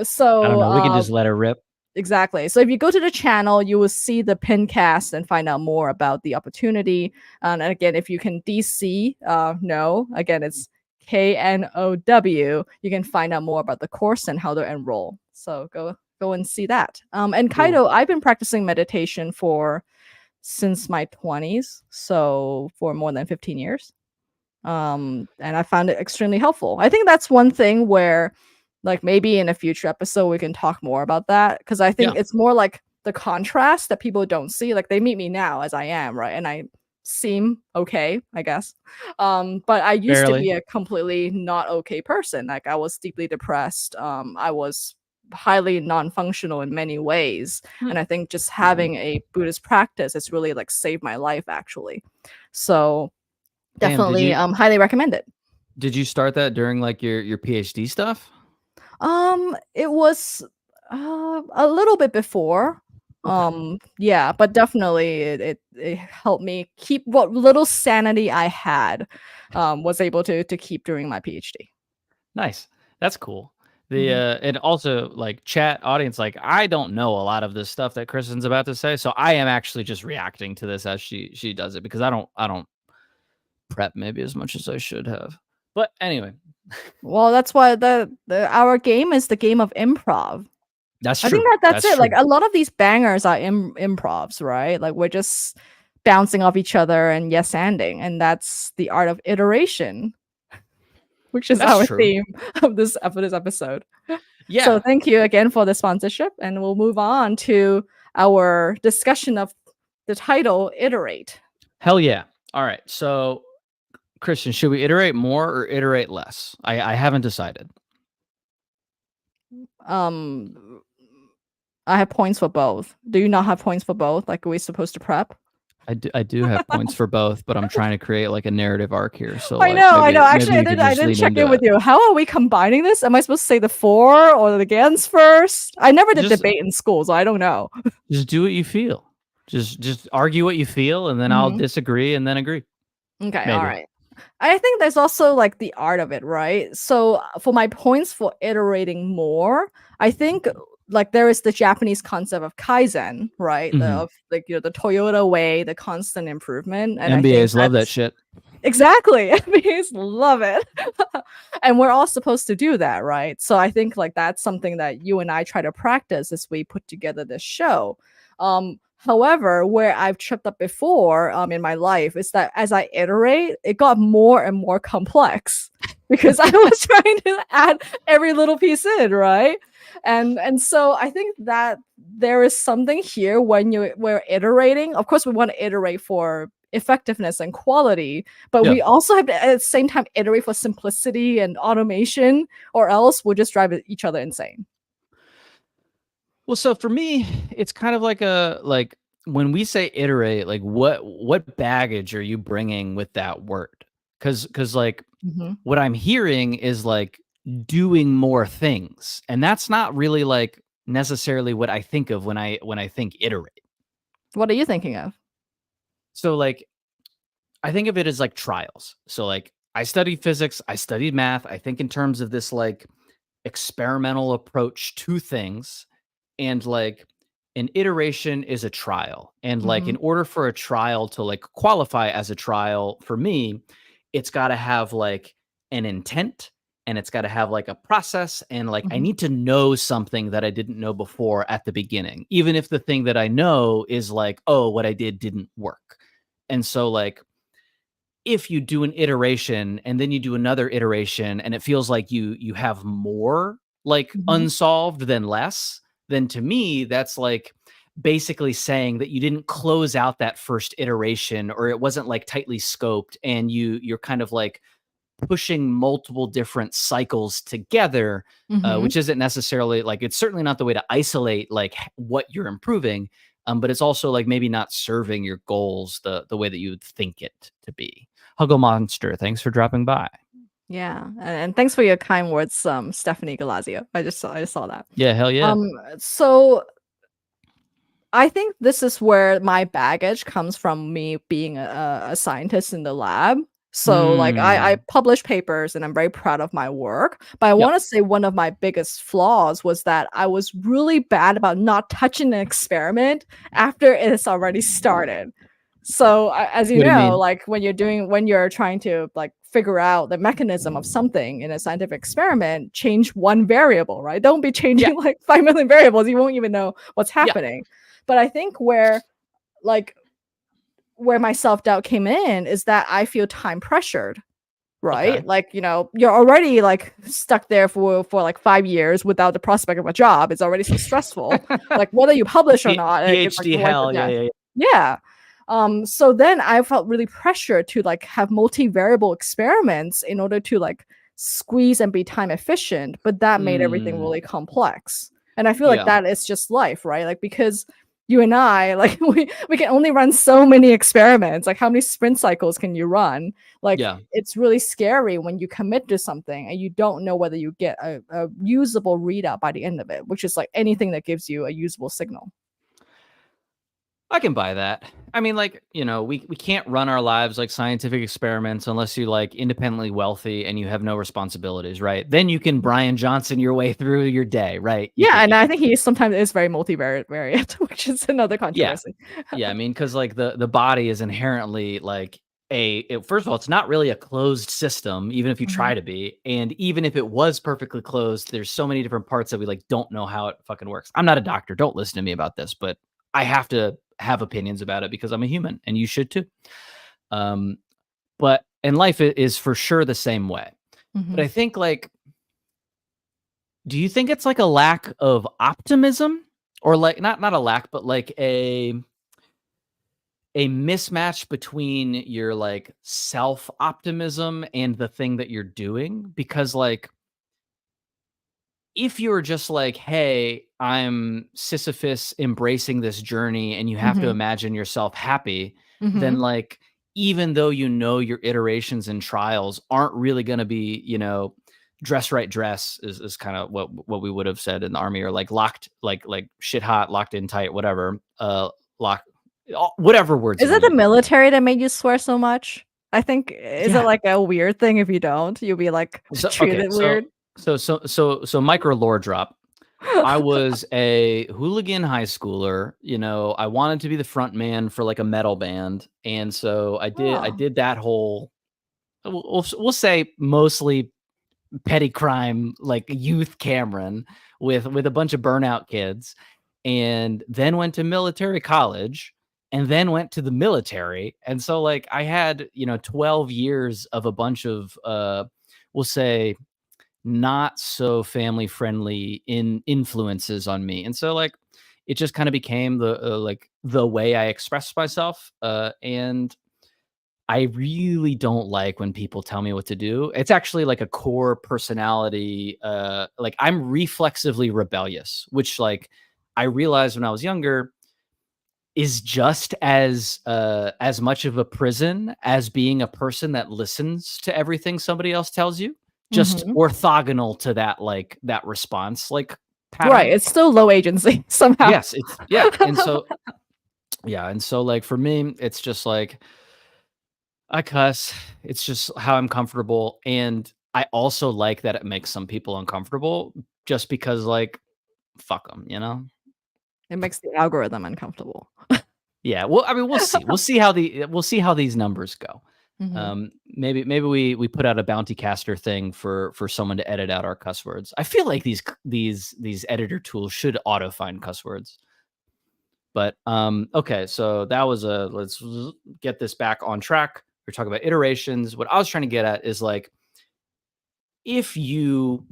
So I don't know. We can just let her rip. exactly. So if you go to the channel, you will see the pin cast and find out more about the opportunity. And again, if you can DC, no, again, it's KNOW. You can find out more about the course and how to enroll. So go and see that. And Kaido, Cool. I've been practicing meditation since my 20s, so for more than 15 years. And I found it extremely helpful. I think that's one thing where like maybe in a future episode we can talk more about that because I think Yeah. it's more like the contrast that people don't see. Like they meet me now as I am, right? And I seem okay, I guess. But I used to be Barely. a completely not okay person. Like I was deeply depressed. I was highly non-functional in many ways. Hmm. And I think just having a Buddhist practice has really like saved my life actually. So Damn, definitely highly recommend it. did you start that during like your PhD stuff? It was a little bit before. Okay. Yeah, but definitely it helped me keep what little sanity I had. Was able to keep during my PhD. Nice. That's cool. The Mhm. and also like chat audience, like I don't know a lot of this stuff that Kristen's about to say, so I am actually just reacting to this as she does it because I don't prep maybe as much as I should have. But anyway, Well, that's why the our game is the game of improv. that's I think true. that's That's it. Like true. a lot of these bangers are improvs, right? Like we're just bouncing off each other and yes anding, and that's the art of iteration, which is That's our true. theme of this episode. So Yeah. thank you again for the sponsorship, and we'll move on to our discussion of the title iterate. Hell yeah. All right. So Christian, should we iterate more or iterate less? I haven't decided. Um I have points for both. Do you not have points for both? Like are we supposed to prep? I do have points for both, but I'm trying to create like a narrative arc here. So I like know, I know. maybe Actually, you could I just didn't lean check into in with it. you. How are we combining this? Am I supposed to say the for or the against first? I never did Just debate in school, so I don't know. just do what you feel. Just argue what you feel, and then I'll Mhm. disagree and then agree. Okay, all Maybe. right. I think there's also like the art of it, right? So for my points for iterating more, I think like there is the Japanese concept of kaizen, right? Hmm. Of like the Toyota way, the constant improvement, and I think MBAs love that that's shit. exactly MBAs love it, and we're all supposed to do that, right? So I think like that's something that you and I try to practice as we put together this show. However, where I've tripped up before in my life is that as I iterate, it got more and more complex because I was trying to add every little piece in, right? And so I think that there is something here when we're iterating. Of course, we want to iterate for effectiveness and quality, but Yeah. we also have to at the same time iterate for simplicity and automation, or else we'll just drive each other insane. Well, so for me, it's kind of like when we say iterate, like what baggage are you bringing with that word? Because like Mhm. what I'm hearing is like doing more things, and that's not really like necessarily what I think of when I think iterate. What are you thinking of? So like I think of it as like trials. So like I studied physics, I studied math. I think in terms of this like experimental approach to things, and like an iteration is a trial. And like, in Mhm. order for a trial to like qualify as a trial for me, it's got to have like an intent, and it's got to have like a process. And like, I Mhm. need to know something that I didn't know before at the beginning, even if the thing that I know is like, oh, what I did didn't work. And so, like, if you do an iteration and then you do another iteration and it feels like you have more like Mhm. unsolved than less, then to me that's like basically saying that you didn't close out that first iteration, or it wasn't like tightly scoped, and you're kind of like pushing multiple different cycles together, Mhm. which isn't necessarily like, it's certainly not the way to isolate like what you're improving, but it's also like maybe not serving your goals the way that you would think it to be. Huggle Monster, thanks for dropping by. Yeah, and thanks for your kind words, Stephanie Galazio. I just saw that. Yeah, hell yeah. So I think this is where my baggage comes from, me being a scientist in the lab. So, like, I Mm. publish papers and I'm very proud of my work. But I Yep. want to say one of my biggest flaws was that I was really bad about not touching an experiment after it has already started. So, as you What do you know, mean? like when you're trying to like figure out the mechanism of something in a scientific experiment, change one variable, right? Don't be Yeah. changing like 5 million variables. You won't even know what's Yeah. happening. But I think like where my self-doubt came in is that I feel time pressured, right? Okay. Like, you're already like stuck there for like 5 years without the prospect of a job. It's already so stressful. Like whether you publish or not, like, it's like PhD life or hell. Yeah, death. yeah, yeah. Yeah. So then I felt really pressured to like have multivariable experiments in order to like squeeze and be time efficient, but that made everything Mm. really complex. And I feel like Yeah. that is just life, right? Like because you and I, like we can only run so many experiments. Like how many sprint cycles can you run? Like Yeah. it's really scary when you commit to something and you don't know whether you get a usable readout by the end of it, which is like anything that gives you a usable signal. I can buy that. I mean, like, we can't run our lives like scientific experiments unless you're like independently wealthy and you have no responsibilities, right? Then you can Brian Johnson your way through your day, right? You Yeah, can, and you I can, think he sometimes is very multivariate, which is another yeah, controversy. yeah. I mean, because like the body is inherently like first of all, it's not really a closed system, even if you try Mhm, to be, and even if it was perfectly closed, there's so many different parts that we like don't know how it fucking works. I'm not a doctor. Don't listen to me about this, but I have to have opinions about it because I'm a human, and you should too. Um, but and life is for sure the same way. But mhm, I think like, do you think it's like a lack of optimism, or like not a lack, but like a mismatch between your like self optimism and the thing that you're doing? Because like, if you're just like, hey, I'm Sisyphus embracing this journey, and you have to mhm, imagine yourself happy, then mhm. like, even though your iterations and trials aren't really going to be, dress right dress is kind of what we would have said in the army, or like locked, like shit hot, locked in tight, whatever, lock, whatever words you Is want it to the use. military that made you swear so much? I think is it Yeah. like a weird thing if you don't? You'll be like So okay, treated weird? so micro lore drop. I was a hooligan high schooler. I wanted to be the front man for like a metal band, and so I Oh. did that whole, we'll say mostly petty crime, like youth Cameron, with a bunch of burnout kids, and then went to military college, and then went to the military. And so like, I had 12 years of a bunch of we'll say not so family friendly in influences on me. And so like, it just kind of became the way I express myself, and I really don't like when people tell me what to do. It's actually like a core personality, like, I'm reflexively rebellious, which like, I realized when I was younger is just as much of a prison as being a person that listens to everything somebody else tells you, just Mhm. orthogonal to that, like, that response, like, Right, pattern. it's still low agency somehow. Yes, it's yeah, and so yeah, and so, like, for me, it's just like, I cuss, it's just how I'm comfortable, and I also like that it makes some people uncomfortable just because, like, fuck them, you know? It makes the algorithm uncomfortable. Yeah, well, I mean, we'll see. We'll see how these numbers go. Mhm. Maybe we put out a bounty caster thing for someone to edit out our cuss words. I feel like these editor tools should auto find cuss words. But okay, so that was let's get this back on track. We're talking about iterations. What I was trying to get at is like, if you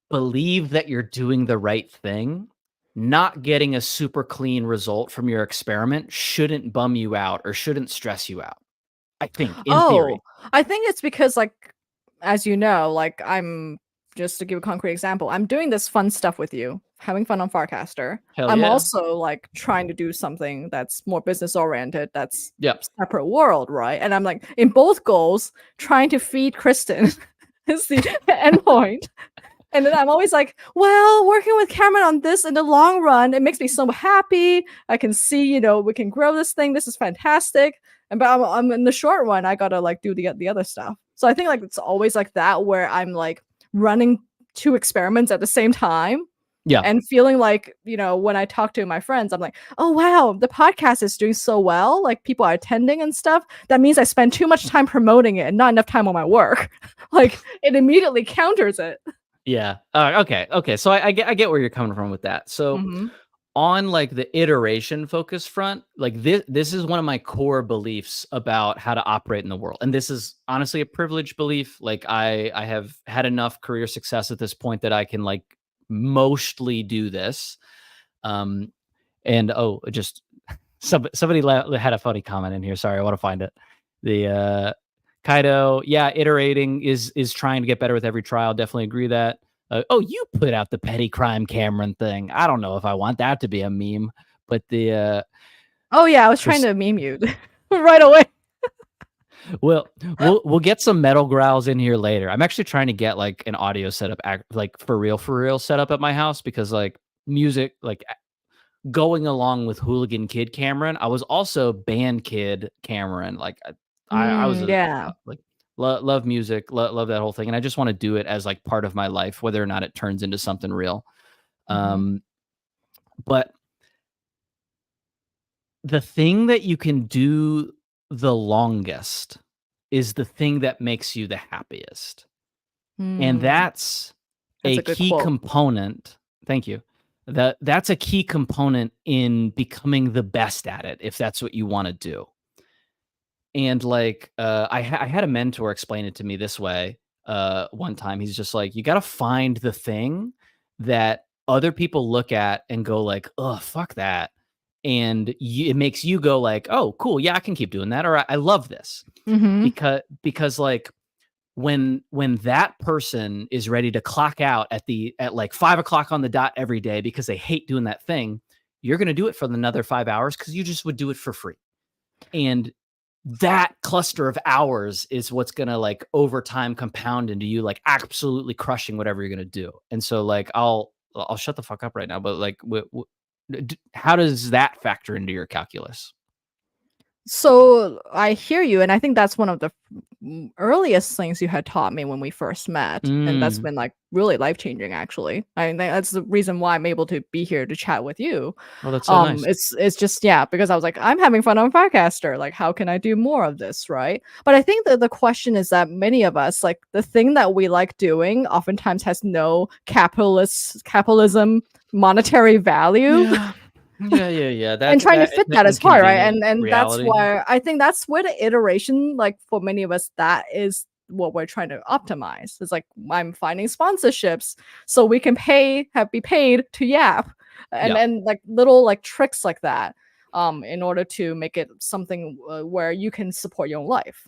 believe that you're doing the right thing, not getting a super clean result from your experiment shouldn't bum you out or shouldn't stress you out. I think, in Oh, theory. I think it's because, like, as you know, like, I'm just to give a concrete example, I'm doing this fun stuff with you, having fun on Farcaster. Hell I'm yeah. also, like, trying to do something that's more business-oriented, that's Yep. separate world, right? And I'm, like, in both goals, trying to feed Kristen is the endpoint. And then I'm always like, well, working with Cameron on this in the long run, it makes me so happy. I can see, we can grow this thing. This is fantastic. And but I'm in the short run, I gotta like do the other stuff. So I think like it's always like that where I'm like running two experiments at the same time Yeah. and feeling like, when I talk to my friends, I'm like, oh wow, the podcast is doing so well. Like people are attending and stuff. That means I spend too much time promoting it and not enough time on my work. Like it immediately counters it. Yeah. Okay. So I get where you're coming from with that. So Mm-hmm. on like the iteration focus front, like this is one of my core beliefs about how to operate in the world. And this is honestly a privileged belief. Like I have had enough career success at this point that I can like mostly do this. And just somebody had a funny comment in here. Sorry, I want to find it. The Kaido, yeah, iterating is trying to get better with every trial. Definitely agree that. You put out the petty crime Cameron thing. I don't know if I want that to be a meme, but Oh yeah, I was trying to meme you right away. we'll get some metal growls in here later. I'm actually trying to get like an audio setup, like for real setup at my house because like music, like going along with hooligan kid Cameron, I was also band kid Cameron. Like I was Yeah. like love music, love that whole thing, and I just want to do it as like part of my life, whether or not it turns into something real. Mhm. Um, but the thing that you can do the longest is the thing that makes you the happiest, and Mm, that's that's a a good key quote. component. Thank you. That's a key component in becoming the best at it, if that's what you want to do. And like, I had a mentor explain it to me this way. One time, he's just like, you got to find the thing that other people look at and go like, "Oh, fuck that," and it makes you go like, "Oh, cool, yeah, I can keep doing that," or "I love this," Mhm. because like when that person is ready to clock out at like 5 o'clock on the dot every day because they hate doing that thing, you're gonna do it for another 5 hours because you just would do it for free. And that cluster of hours is what's gonna like over time compound into you like absolutely crushing whatever you're gonna do. And so like I'll shut the fuck up right now, but like how does that factor into your calculus? So I hear you, and I think that's one of the earliest things you had taught me when we first met, and that's Mm. been like really life changing. Actually, I mean that's the reason why I'm able to be here to chat with you. Oh, that's so nice. It's just because I was like I'm having fun on Podcaster. Like how can I do more of this, right? But I think that the question is that many of us like the thing that we like doing oftentimes has no capitalism monetary value. Yeah. Yeah. And trying to That fit that that is hard, right? inconvenient And that's reality. why I think that's where the iteration, like for many of us, that is what we're trying to optimize. It's like I'm finding sponsorships so we can be paid to yap, Yeah. and like little like tricks like that, in order to make it something where you can support your own life.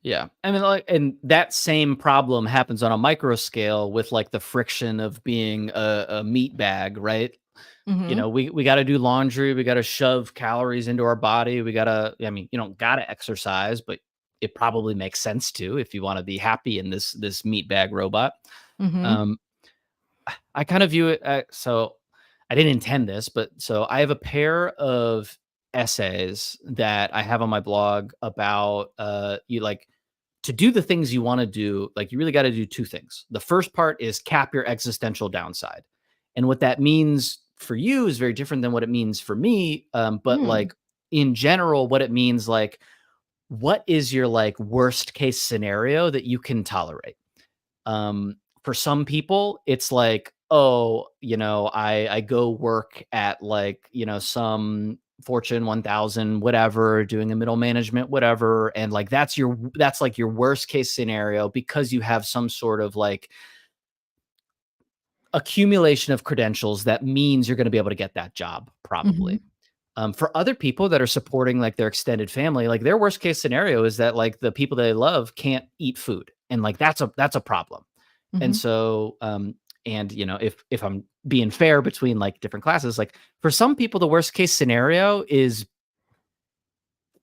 Yeah. I mean, like, and that same problem happens on a micro scale with like the friction of being a meat bag, right? You Mm-hmm. know, we got to do laundry. We got to shove calories into our body. We got to, I mean, you don't got to exercise, but it probably makes sense to if you want to be happy in this meat bag robot. Mm-hmm. Um, I kind of view it. So I didn't intend this, but so I have a pair of essays that I have on my blog about you like to do the things you want to do. Like you really got to do two things. The first part is cap your existential downside, and what that means for you is very different than what it means for me. But Mm. like in general, what it means, like, what is your like worst case scenario that you can tolerate? For some people, it's like, oh, I go work at like, some Fortune 1000, whatever, doing a middle management, whatever. And like, that's like your worst case scenario because you have some sort of like accumulation of credentials that means you're going to be able to get that job Mhm. probably. For other people that are supporting like their extended family, like their worst case scenario is that like the people they love can't eat food. And like, that's a problem. And Mhm. so, and if I'm being fair between like different classes, like for some people, the worst case scenario is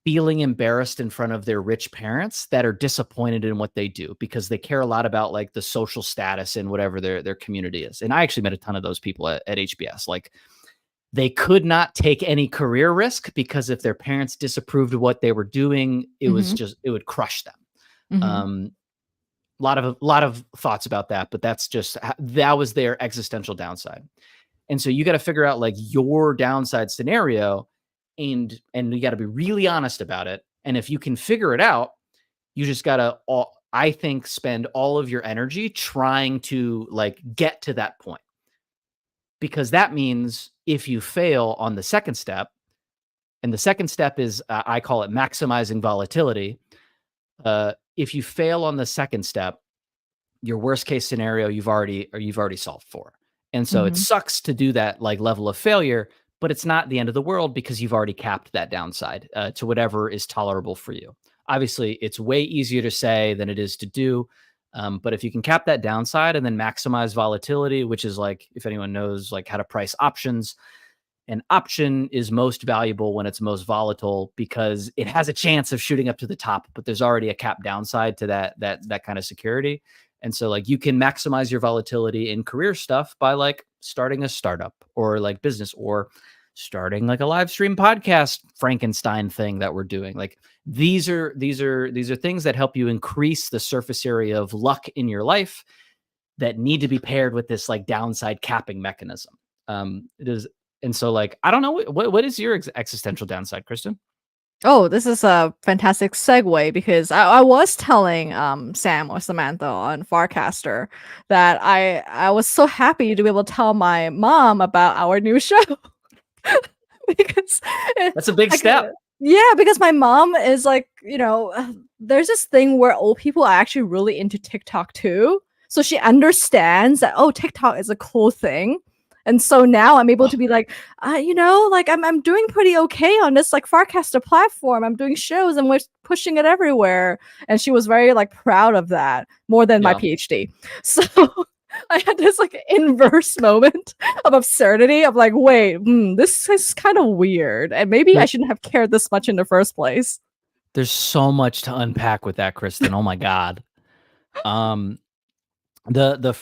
feeling embarrassed in front of their rich parents that are disappointed in what they do because they care a lot about like the social status in whatever their community is. And I actually met a ton of those people at HBS. Like they could not take any career risk because if their parents disapproved of what they were doing, Mhm. it would crush them. Mhm. Um, lot of thoughts about that, but that was their existential downside. And so you got to figure out like your downside scenario, and you got to be really honest about it. And if you can figure it out, you just got to, I think, spend all of your energy trying to like get to that point, because that means if you fail on the second step, and the second step is, I call it maximizing volatility. If you fail on the second step, your worst case scenario you've already solved for. And so it Mhm. sucks to do that like level of failure, but it's not the end of the world because you've already capped that downside to whatever is tolerable for you. Obviously, it's way easier to say than it is to do. But if you can cap that downside and then maximize volatility, which is like, if anyone knows like how to price options, an option is most valuable when it's most volatile because it has a chance of shooting up to the top, but there's already a cap downside to that kind of security. And so like you can maximize your volatility in career stuff by like starting a startup or like business or starting like a live stream podcast Frankenstein thing that we're doing. Like these are things that help you increase the surface area of luck in your life that need to be paired with this like downside capping mechanism. It is, and so like I don't know what is your existential downside, Kristen? Oh, this is a fantastic segue because I was telling Sam or Samantha on Farcaster that I was so happy to be able to tell my mom about our new show. Because it, That's a big like step. yeah, because my mom is like, there's this thing where old people are actually really into TikTok too. So she understands that, oh, TikTok is a cool thing. And so now I'm able Oh, to be like, like I'm doing pretty okay on this like Farcaster platform. I'm doing shows and we're pushing it everywhere. And she was very like proud of that more than my yeah. PhD. So I had this like inverse moment of absurdity of like, wait, this is kind of weird, and maybe I There, shouldn't have cared this much in the first place. there's so much to unpack with that, Kristen. Oh my god. Um, the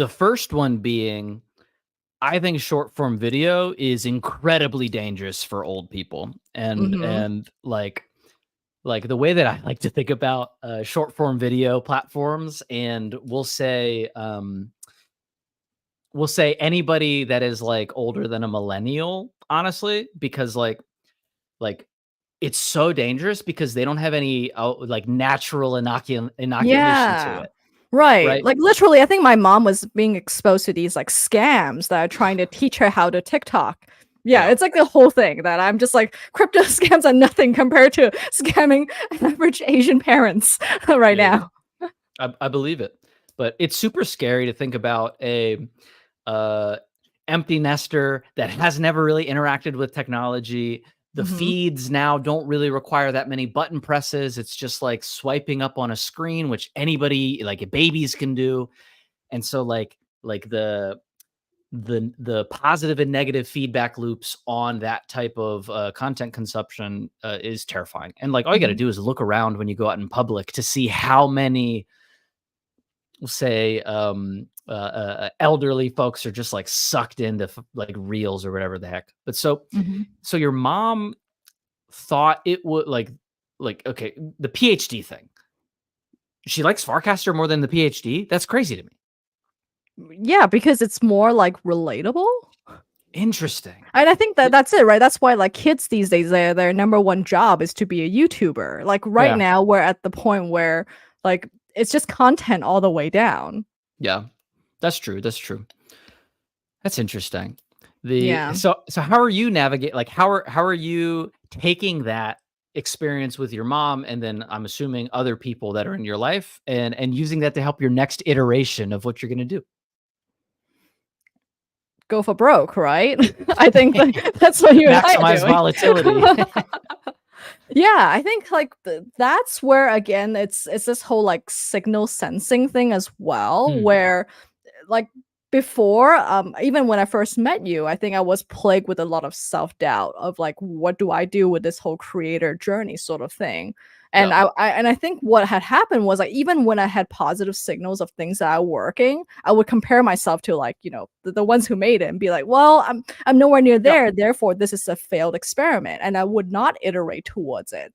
first one being, I think short form video is incredibly dangerous for old people, and Mm-hmm. like the way that I like to think about short form video platforms, and we'll say anybody that is like older than a millennial, honestly, because like it's so dangerous because they don't have any like natural inoculation to Yeah. it, Right. right? Like literally, I think my mom was being exposed to these like scams that are trying to teach her how to TikTok. Yeah, Yeah, it's like the whole thing that I'm just like crypto scams are nothing compared to scamming average Asian parents right yeah, now. I believe it, but it's super scary to think about a uh, empty nester that has never really interacted with technology. The Mm-hmm. feeds now don't really require that many button presses. It's just like swiping up on a screen, which anybody, like babies, can do. And so like the positive and negative feedback loops on that type of content consumption is terrifying. And like all you got to Mm-hmm. do is look around when you go out in public to see how many, we'll say, elderly folks are just like sucked into like reels or whatever the heck. But Mm-hmm. so your mom thought it would like okay, the PhD thing. She likes Farcaster more than the PhD. That's crazy to me. Yeah, because it's more like relatable. Interesting. And I think that that's it, right? That's why like kids these days, their number one job is to be a YouTuber. Like right Yeah. now, we're at the point where like it's just content all the way down. Yeah. That's true. That's true. That's interesting. Yeah. So how are you navigate like how are you taking that experience with your mom and then I'm assuming other people that are in your life and using that to help your next iteration of what you're going to do? Go for broke, right? I think that's what you and I are Maximize doing. volatility. Yeah, I think like that's where again it's this whole like signal sensing thing as well, Mm, where like before even when I first met you, I think I was plagued with a lot of self-doubt of like what do I do with this whole creator journey sort of thing. And yeah. I think what had happened was like even when I had positive signals of things that are working, I would compare myself to like, the ones who made it and be like, well, I'm nowhere near Yeah. there, therefore this is a failed experiment, and I would not iterate towards it.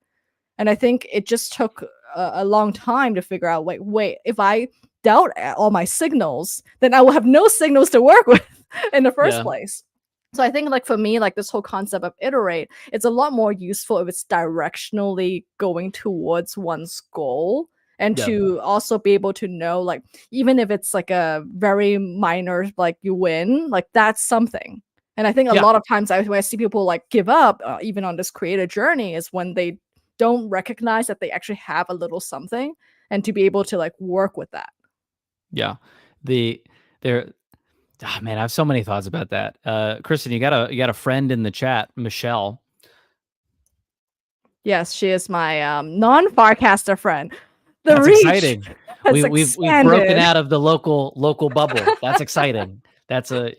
And I think it just took a long time to figure out, wait, if I doubt all my signals, then I will have no signals to work with in the first Yeah. place. So I think like for me, like this whole concept of iterate, it's a lot more useful if it's directionally going towards one's goal. And Yeah. to also be able to know, like, even if it's like a very minor, like you win, like that's something. And I think a Yeah. lot of times when I see people like give up, even on this creator journey, is when they don't recognize that they actually have a little something, and to be able to like work with that. Yeah. The there man, I have so many thoughts about that. Kristen, you got a friend in the chat, Michelle. Yes, she is my non-farcaster friend. The That's reach exciting. has We've broken expanded. out of the local bubble. That's exciting. That's Yes,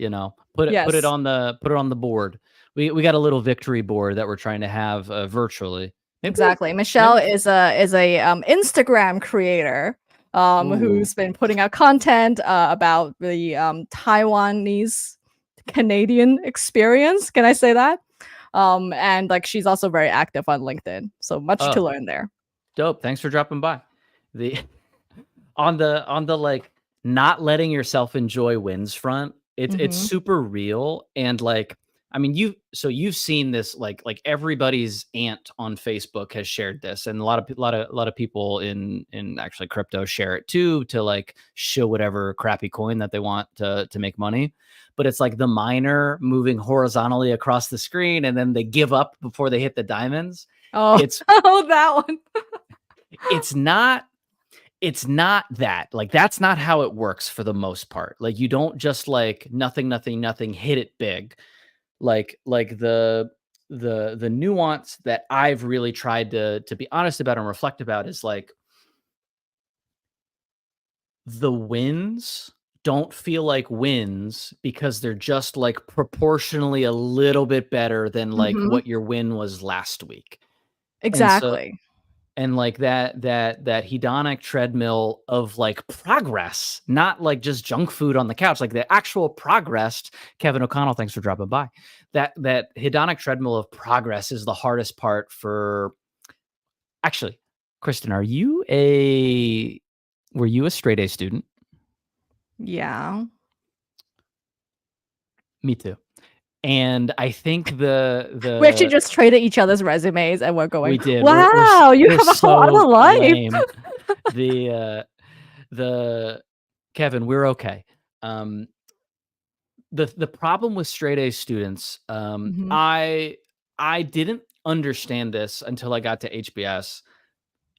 put it on the board. We got a little victory board that we're trying to have virtually. exactly. Michelle Maybe is a Instagram creator ooh. who's been putting out content about the Taiwanese Canadian experience. Can I say that? And like she's also very active on LinkedIn, so much to Oh, learn there. dope. Thanks for dropping by. The on the like not letting yourself enjoy wins front, it's Mm-hmm. super real and like I mean you've seen this like everybody's aunt on Facebook has shared this and a lot of people in actually crypto share it too to like show whatever crappy coin that they want to make money. But it's like the miner moving horizontally across the screen and then they give up before they hit the diamonds. Oh, It's oh, that one. it's not it's not that like that's not how it works for the most part. Like you don't just like nothing hit it big. Like the nuance that I've really tried to be honest about and reflect about is like the wins don't feel like wins because they're just like proportionally a little bit better than like Mm-hmm. what your win was last week. And so Exactly. and like that hedonic treadmill of like progress, not like just junk food on the couch, like the actual progress. Kevin O'Connell, thanks for dropping by. That hedonic treadmill of progress is the hardest part for actually. Kristen, were you a straight A student? Yeah. Me too. And I think the We actually the just traded each other's resumes and we're going, we did. wow, you We're have a whole other so life. lame. The Kevin, we're okay. Um, the problem with straight A students, Mhm. I didn't understand this until I got to HBS.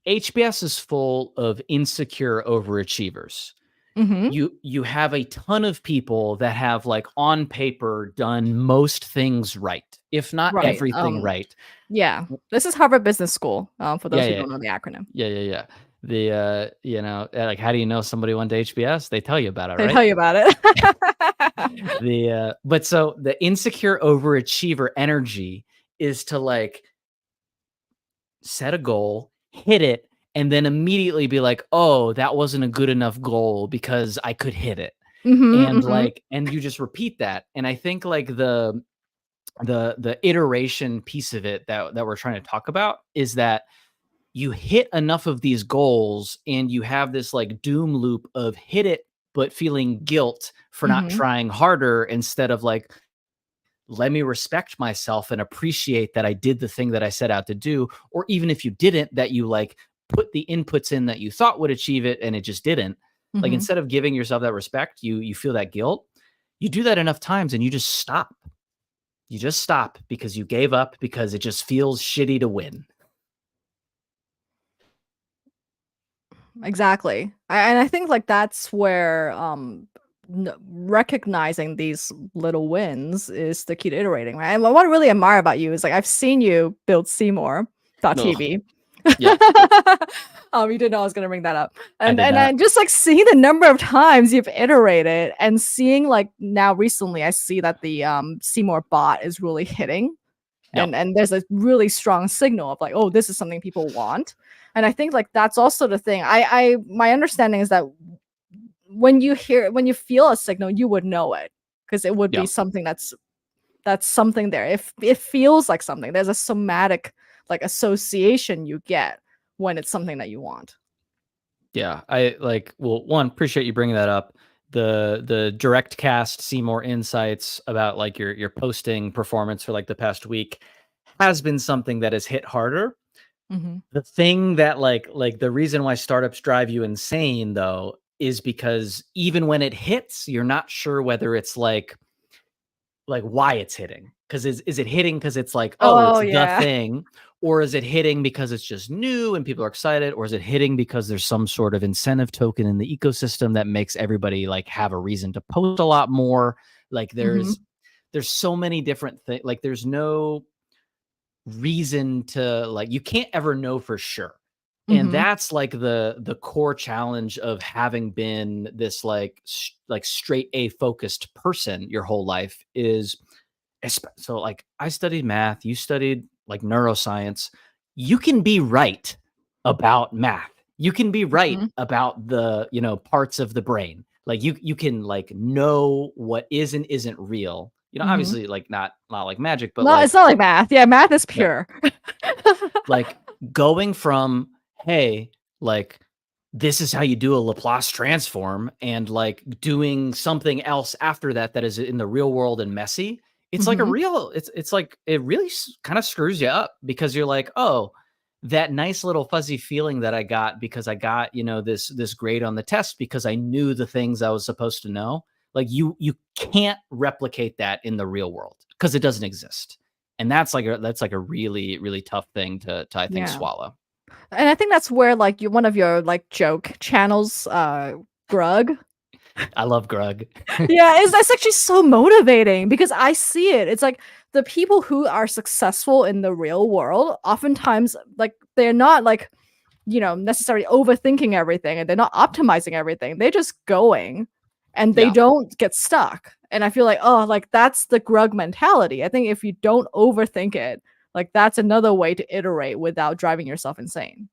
HBS is full of insecure overachievers. Mhm. You have a ton of people that have like on paper done most things right, if not Right. everything right. Yeah. This is Harvard Business School, for Yeah, those who yeah, don't know the acronym. yeah. Like how do you know somebody went to HBS? They tell you about it, They right? tell you about it. But so the insecure overachiever energy is to like set a goal, hit it, and then immediately be like, "Oh, that wasn't a good enough goal because I could hit it." Mhm, And mhm, like and you just repeat that. And I think like the iteration piece of it that we're trying to talk about is that you hit enough of these goals and you have this like doom loop of hit it but feeling guilt for not mhm. trying harder instead of like let me respect myself and appreciate that I did the thing that I set out to do. Or even if you didn't, that you like put the inputs in that you thought would achieve it and it just didn't. Like Mhm. instead of giving yourself that respect, you feel that guilt. You do that enough times and you just stop. You just stop because you gave up because it just feels shitty to win. Exactly. And I think like that's where recognizing these little wins is the key to iterating, right? And what I really admire about you is like I've seen you build Ugh. Seymour.tv. Yeah, You didn't know I was gonna bring that up. I And did and not. and just like seeing the number of times you've iterated and seeing like now recently I see that the Seymour bot is really hitting Yep. and there's a really strong signal of like, oh, this is something people want. And I think like that's also the thing. I my understanding is that when you feel a signal, you would know it because it would be Yep. something that's something there. If it feels like something, there's a somatic like association you get when it's something that you want. Yeah, I like. Well, one, appreciate you bringing that up. The direct cast, see more insights about like your posting performance for like the past week has been something that has hit harder. Mm-hmm. The thing that like the reason why startups drive you insane though is because even when it hits, you're not sure whether it's like why it's hitting. Because is it hitting because it's like, oh, Oh it's the yeah. thing, or is it hitting because it's just new and people are excited, or is it hitting because there's some sort of incentive token in the ecosystem that makes everybody like have a reason to post a lot more? Like Mm-hmm. there's so many different things. Like there's no reason to like you can't ever know for sure. And Mm-hmm. that's like the core challenge of having been this like straight A focused person your whole life is so like I studied math, you studied like neuroscience. You can be right about math. You can be right Mm-hmm. about the, parts of the brain. Like you can like know what is and isn't real. Mm-hmm. Obviously like not like magic, but No, it's like not like math. Yeah, math is right. pure. Like going from, hey, like this is how you do a Laplace transform and like doing something else after that that is in the real world and messy. It's like a Mm-hmm. real, it's like it really kind of screws you up because you're like, oh, that nice little fuzzy feeling that I got because I got, this grade on the test because I knew the things I was supposed to know. Like you can't replicate that in the real world because it doesn't exist. And that's like a really, really tough thing to I think Yeah. swallow. And I think that's where like one of your like joke channels, Grug. I love Grug. Yeah, it's that's actually so motivating because I see it. It's like the people who are successful in the real world, oftentimes like they're not like, necessarily overthinking everything and they're not optimizing everything. They're just going and they Yeah. don't get stuck. And I feel like, oh, like that's the Grug mentality. I think if you don't overthink it, like that's another way to iterate without driving yourself insane.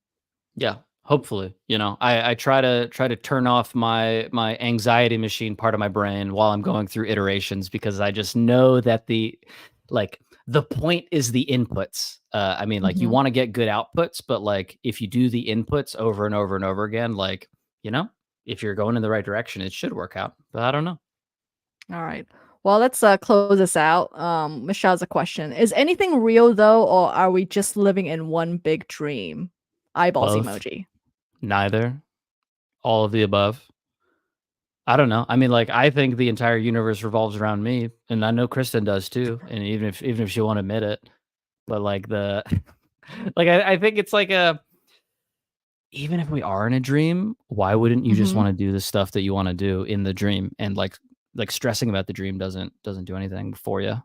Yeah. Hopefully, I try to turn off my anxiety machine part of my brain while I'm going through iterations because I just know that the point is the inputs. I mean, like you Mhm. want to get good outputs, but like if you do the inputs over and over and over again, like, if you're going in the right direction, it should work out. But I don't know. All right. Well, let's close this out. Michelle's a question. Is anything real though, or are we just living in one big dream? Eyeballs Both, emoji. neither, all of the above. I don't know. I mean, like, I think the entire universe revolves around me, and I know Kristen does too. And even if she won't admit it, but like the, like, I think it's like even if we are in a dream, why wouldn't you just Hmm. want to do the stuff that you want to do in the dream? And like stressing about the dream doesn't do anything for you.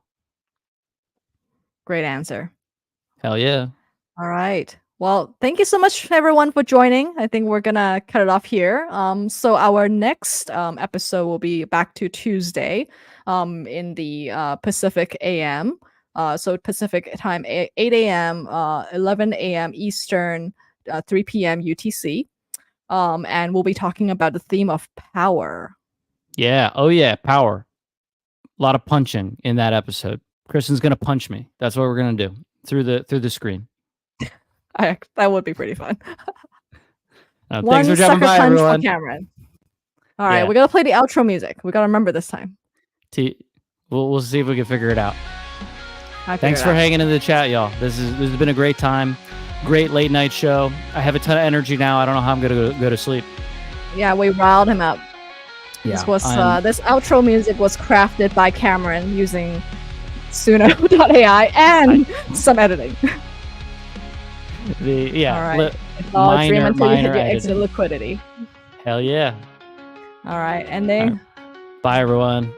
Great answer. Hell yeah. All right. Well, thank you so much everyone for joining. I think we're gonna cut it off here. So our next episode will be back to Tuesday, in the Pacific AM. So Pacific time 8 a.m., 11 a.m. Eastern, 3 p.m. UTC. And we'll be talking about the theme of power. Yeah. Oh yeah. Power. A lot of punching in that episode. Kristen's gonna punch me. That's what we're gonna do through the screen. That would be pretty fun. Thanks One for dropping sucker by, punch for everyone. Cameron. All right, Yeah. we gotta play the outro music. We gotta remember this time. We'll see if we can figure it out. Thanks for hanging in the chat, y'all. This has been a great time. Great late night show. I have a ton of energy now. I don't know how I'm gonna go to sleep. Yeah, we riled him up. Yeah, This outro music was crafted by Cameron using Suno.ai and some editing. All right. It's all a dream until you hit your exit liquidity. Hell yeah. All right, ending. Bye, everyone.